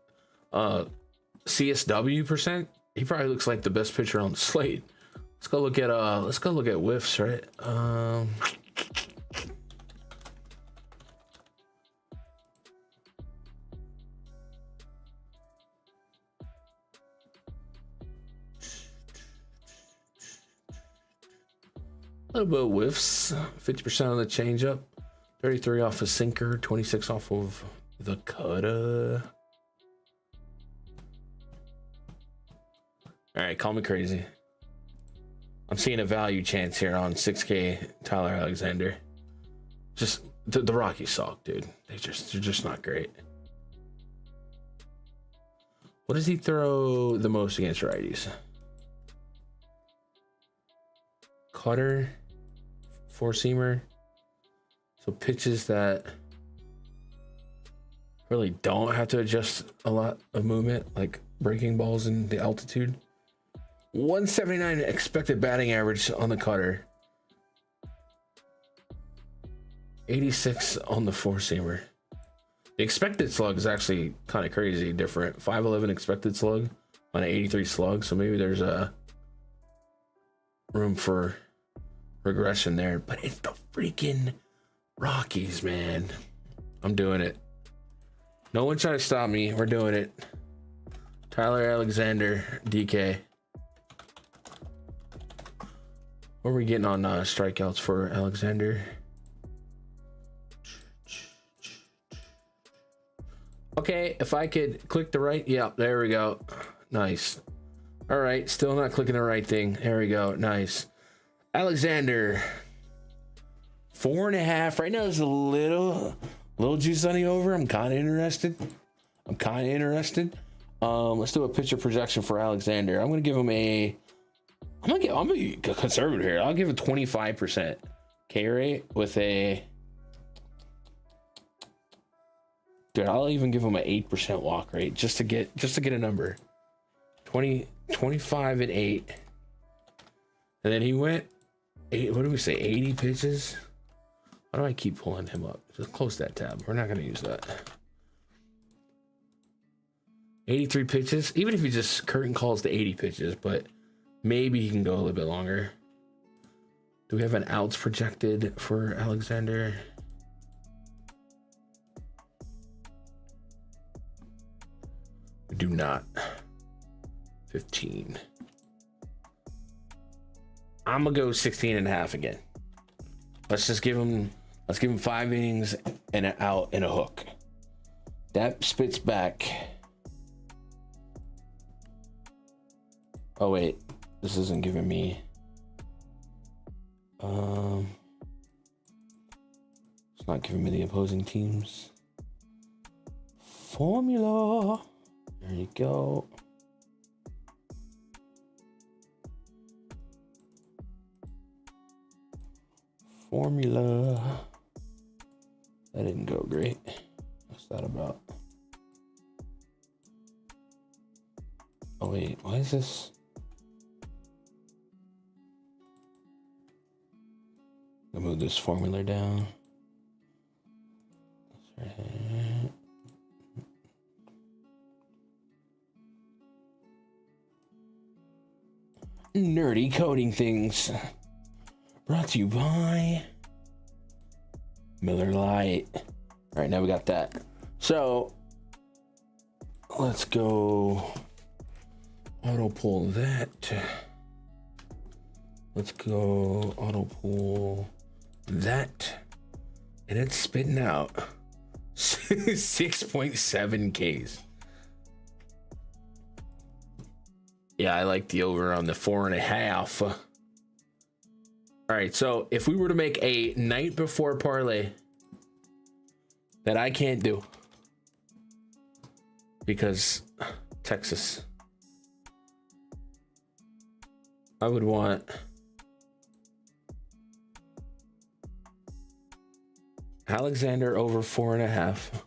CSW percent, he probably looks like the best pitcher on the slate. Let's go look at whiffs, right? A little bit of whiffs, 50% on the changeup, 33 off a sinker, 26 off of the cutter. All right, call me crazy. I'm seeing a value chance here on 6K Tyler Alexander. Just the Rockies suck, dude. They're just not great. What does he throw the most against righties? Cutter, 4-seamer. So pitches that really don't have to adjust a lot of movement, like breaking balls and the altitude. 179 expected batting average on the cutter. 86 on the 4-seamer. The expected slug is actually kind of crazy different. 511 expected slug on an 83 slug. So maybe there's a room for regression there, but it's the freaking Rockies, man. I'm doing it. No one try to stop me. We're doing it. Tyler Alexander, DK. What are we getting on strikeouts for Alexander? Okay, if I could click the right, yeah, there we go. Nice. All right, still not clicking the right thing. There we go. Nice. Alexander, 4.5. Right now there's a little juice on the over. I'm kind of interested. Let's do a pitcher projection for Alexander. I'm gonna give him I'm gonna be conservative here. I'll give a 25% K rate with a. Dude, I'll even give him an 8% walk rate just to get a number. 25 and 8. And then he went what do we say, 80 pitches? Why do I keep pulling him up? Just close that tab. We're not gonna use that. 83 pitches. Even if he just curtain calls to 80 pitches, but maybe he can go a little bit longer. Do we have an outs projected for Alexander? We do not. 15. I'm gonna go 16 and a half again. Let's give him 5 innings and an out and a hook. That spits back. Oh wait, this isn't giving me. It's not giving me the opposing teams. Formula. There you go. Formula. That didn't go great. What's that about? Oh wait, why is this? I'll move this formula down. That's right. Nerdy coding things. Brought to you by Miller Lite. All right, now we got that. So let's go auto pull that. Let's go auto pull that. And it's spitting out 6.7 Ks. Yeah, I like the over on the 4.5. All right, so if we were to make a night before parlay that I can't do because Texas, I would want Alexander over 4.5.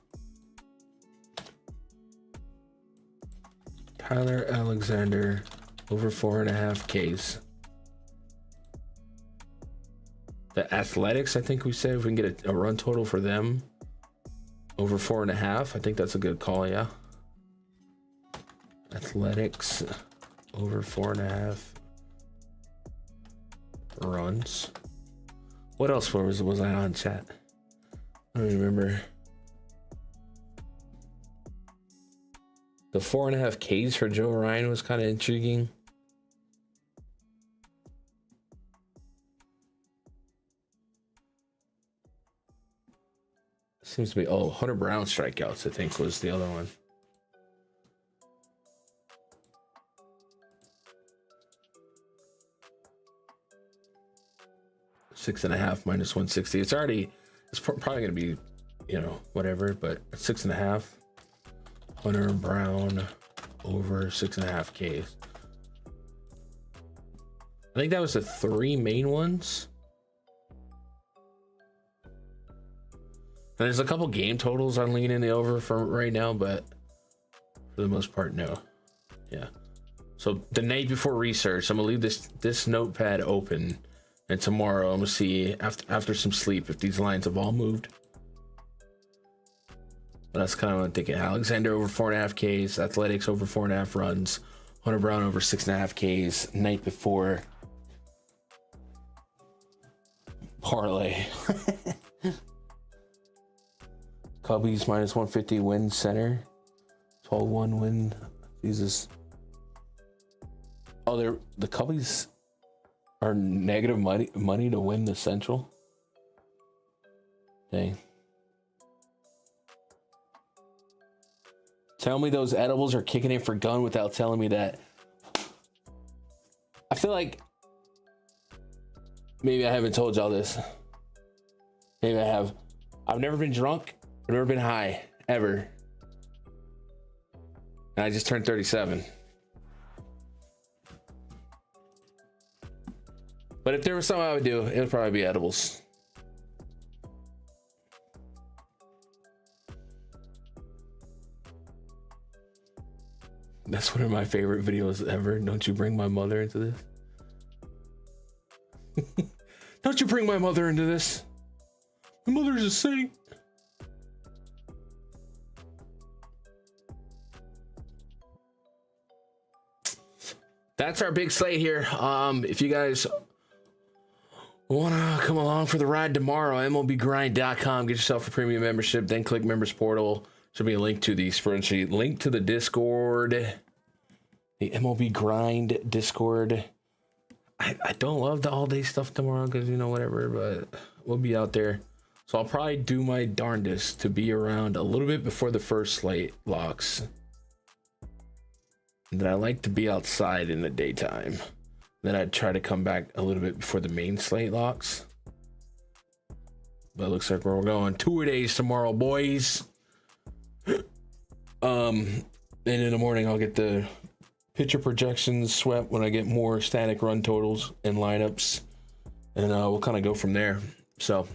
Tyler Alexander over 4.5 Ks. The Athletics, I think we said if we can get a run total for them over 4.5, I think that's a good call, yeah. Athletics over 4.5 runs. What else was I on, chat? I don't even remember. The 4.5 Ks for Joe Ryan was kind of intriguing. Seems to be, Hunter Brown strikeouts, I think, was the other one. $6.5 minus 160. It's probably going to be, whatever, but 6.5. Hunter Brown over 6.5 Ks. I think that was the 3 main ones. And there's a couple game totals I'm leaning the over for right now, but for the most part, no. Yeah. So the night before research, I'm gonna leave this notepad open, and tomorrow I'm gonna see after some sleep if these lines have all moved. But that's kind of what I'm thinking. Alexander over 4.5 Ks, Athletics over 4.5 runs, Hunter Brown over 6.5 Ks, night before parlay. Cubbies minus 150 win center. 12-1 win. Jesus. Oh, the Cubbies are negative money to win the Central. Dang. Tell me those edibles are kicking in for gun without telling me that. I feel like maybe I haven't told y'all this. Maybe I have. I've never been drunk. I've never been high, ever. And I just turned 37. But if there was something I would do, it would probably be edibles. That's one of my favorite videos ever. Don't you bring my mother into this? Don't you bring my mother into this. My mother's a saint. that's our big slate here. If you guys want to come along for the ride tomorrow, MLBgrind.com, get yourself a premium membership, then click members portal. Should be a link to the spreadsheet, link to the Discord, the MLB Grind Discord. I don't love the all day stuff tomorrow because, you know, whatever, but we'll be out there. So I'll probably do my darndest to be around a little bit before the first slate locks. And then I like to be outside in the daytime. Then I'd try to come back a little bit before the main slate locks. But it looks like we're going 2 days tomorrow, boys. And in the morning I'll get the pitcher projections swept when I get more static run totals and lineups, and we'll kind of go from there. So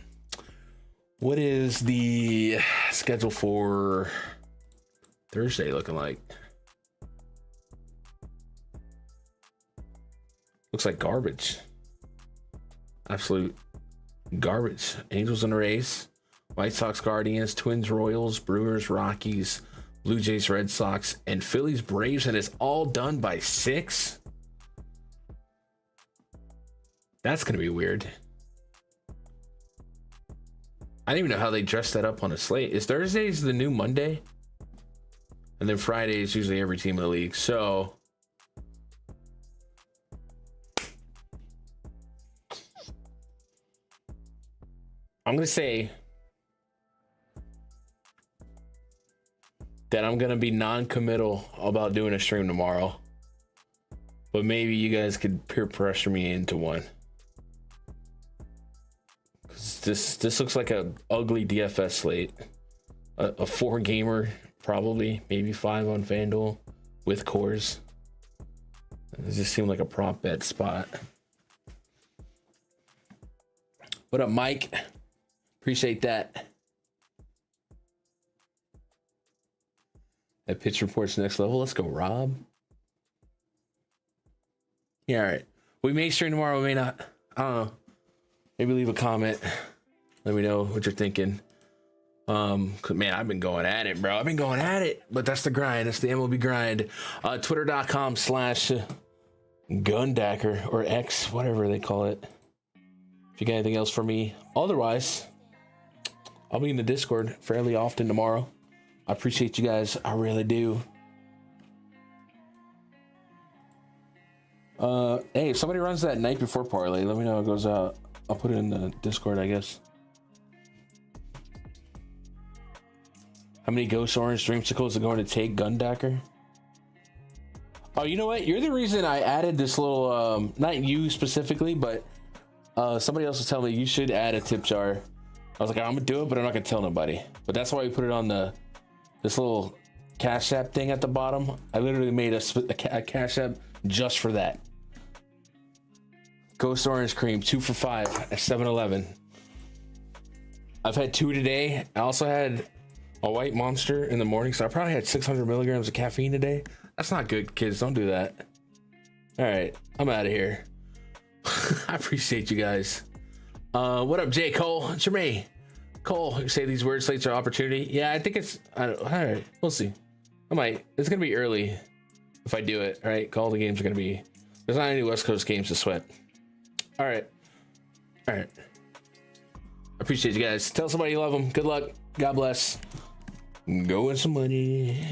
what is the schedule for Thursday looking like? Looks like garbage. Absolute garbage. Angels and Rays, White Sox, Guardians, Twins, Royals, Brewers, Rockies, Blue Jays, Red Sox, and Phillies, Braves, and it's all done by 6. That's gonna be weird. I don't even know how they dress that up on a slate. Is Thursdays the new Monday? And then Friday is usually every team in the league. So I'm gonna say that I'm gonna be non-committal about doing a stream tomorrow, but maybe you guys could peer pressure me into one. 'Cause this looks like a ugly DFS slate, a 4-gamer probably, maybe 5 on Fanduel with cores. It just seemed like a prop bet spot. What up, Mike? Appreciate that. That pitch report's next level. Let's go, Rob. Yeah, all right. We may stream tomorrow, we may not. I don't know. Maybe leave a comment. Let me know what you're thinking. 'Cause man, I've been going at it, bro. I've been going at it. But that's the grind. That's the MLB grind. Twitter.com/Gundacker or X, whatever they call it. If you got anything else for me, otherwise, I'll be in the Discord fairly often tomorrow. I appreciate you guys. I really do. Hey, if somebody runs that night before parlay, let me know how it goes out. I'll put it in the Discord, I guess. How many Ghost Orange Dreamsicles are going to take, Gundacker? Oh, you know what? You're the reason I added this little, not you specifically, but somebody else was telling me you should add a tip jar. I was like, I'm gonna do it, but I'm not gonna tell nobody. But that's why we put it on this little Cash App thing at the bottom. I literally made a Cash App just for that. Ghost Orange Cream, 2 for $5 at 7-Eleven. I've had 2 today. I also had a White Monster in the morning, so I probably had 600 milligrams of caffeine today. That's not good, kids. Don't do that. All right, I'm out of here. I appreciate you guys. What up, J. Cole? Jermaine. Cole, you say these words, slates are opportunity. Yeah, I think it's, all right, we'll see. It's going to be early if I do it, all right? All the games are going to be, there's not any West Coast games to sweat. All right. I appreciate you guys. Tell somebody you love them. Good luck. God bless. Go win some money.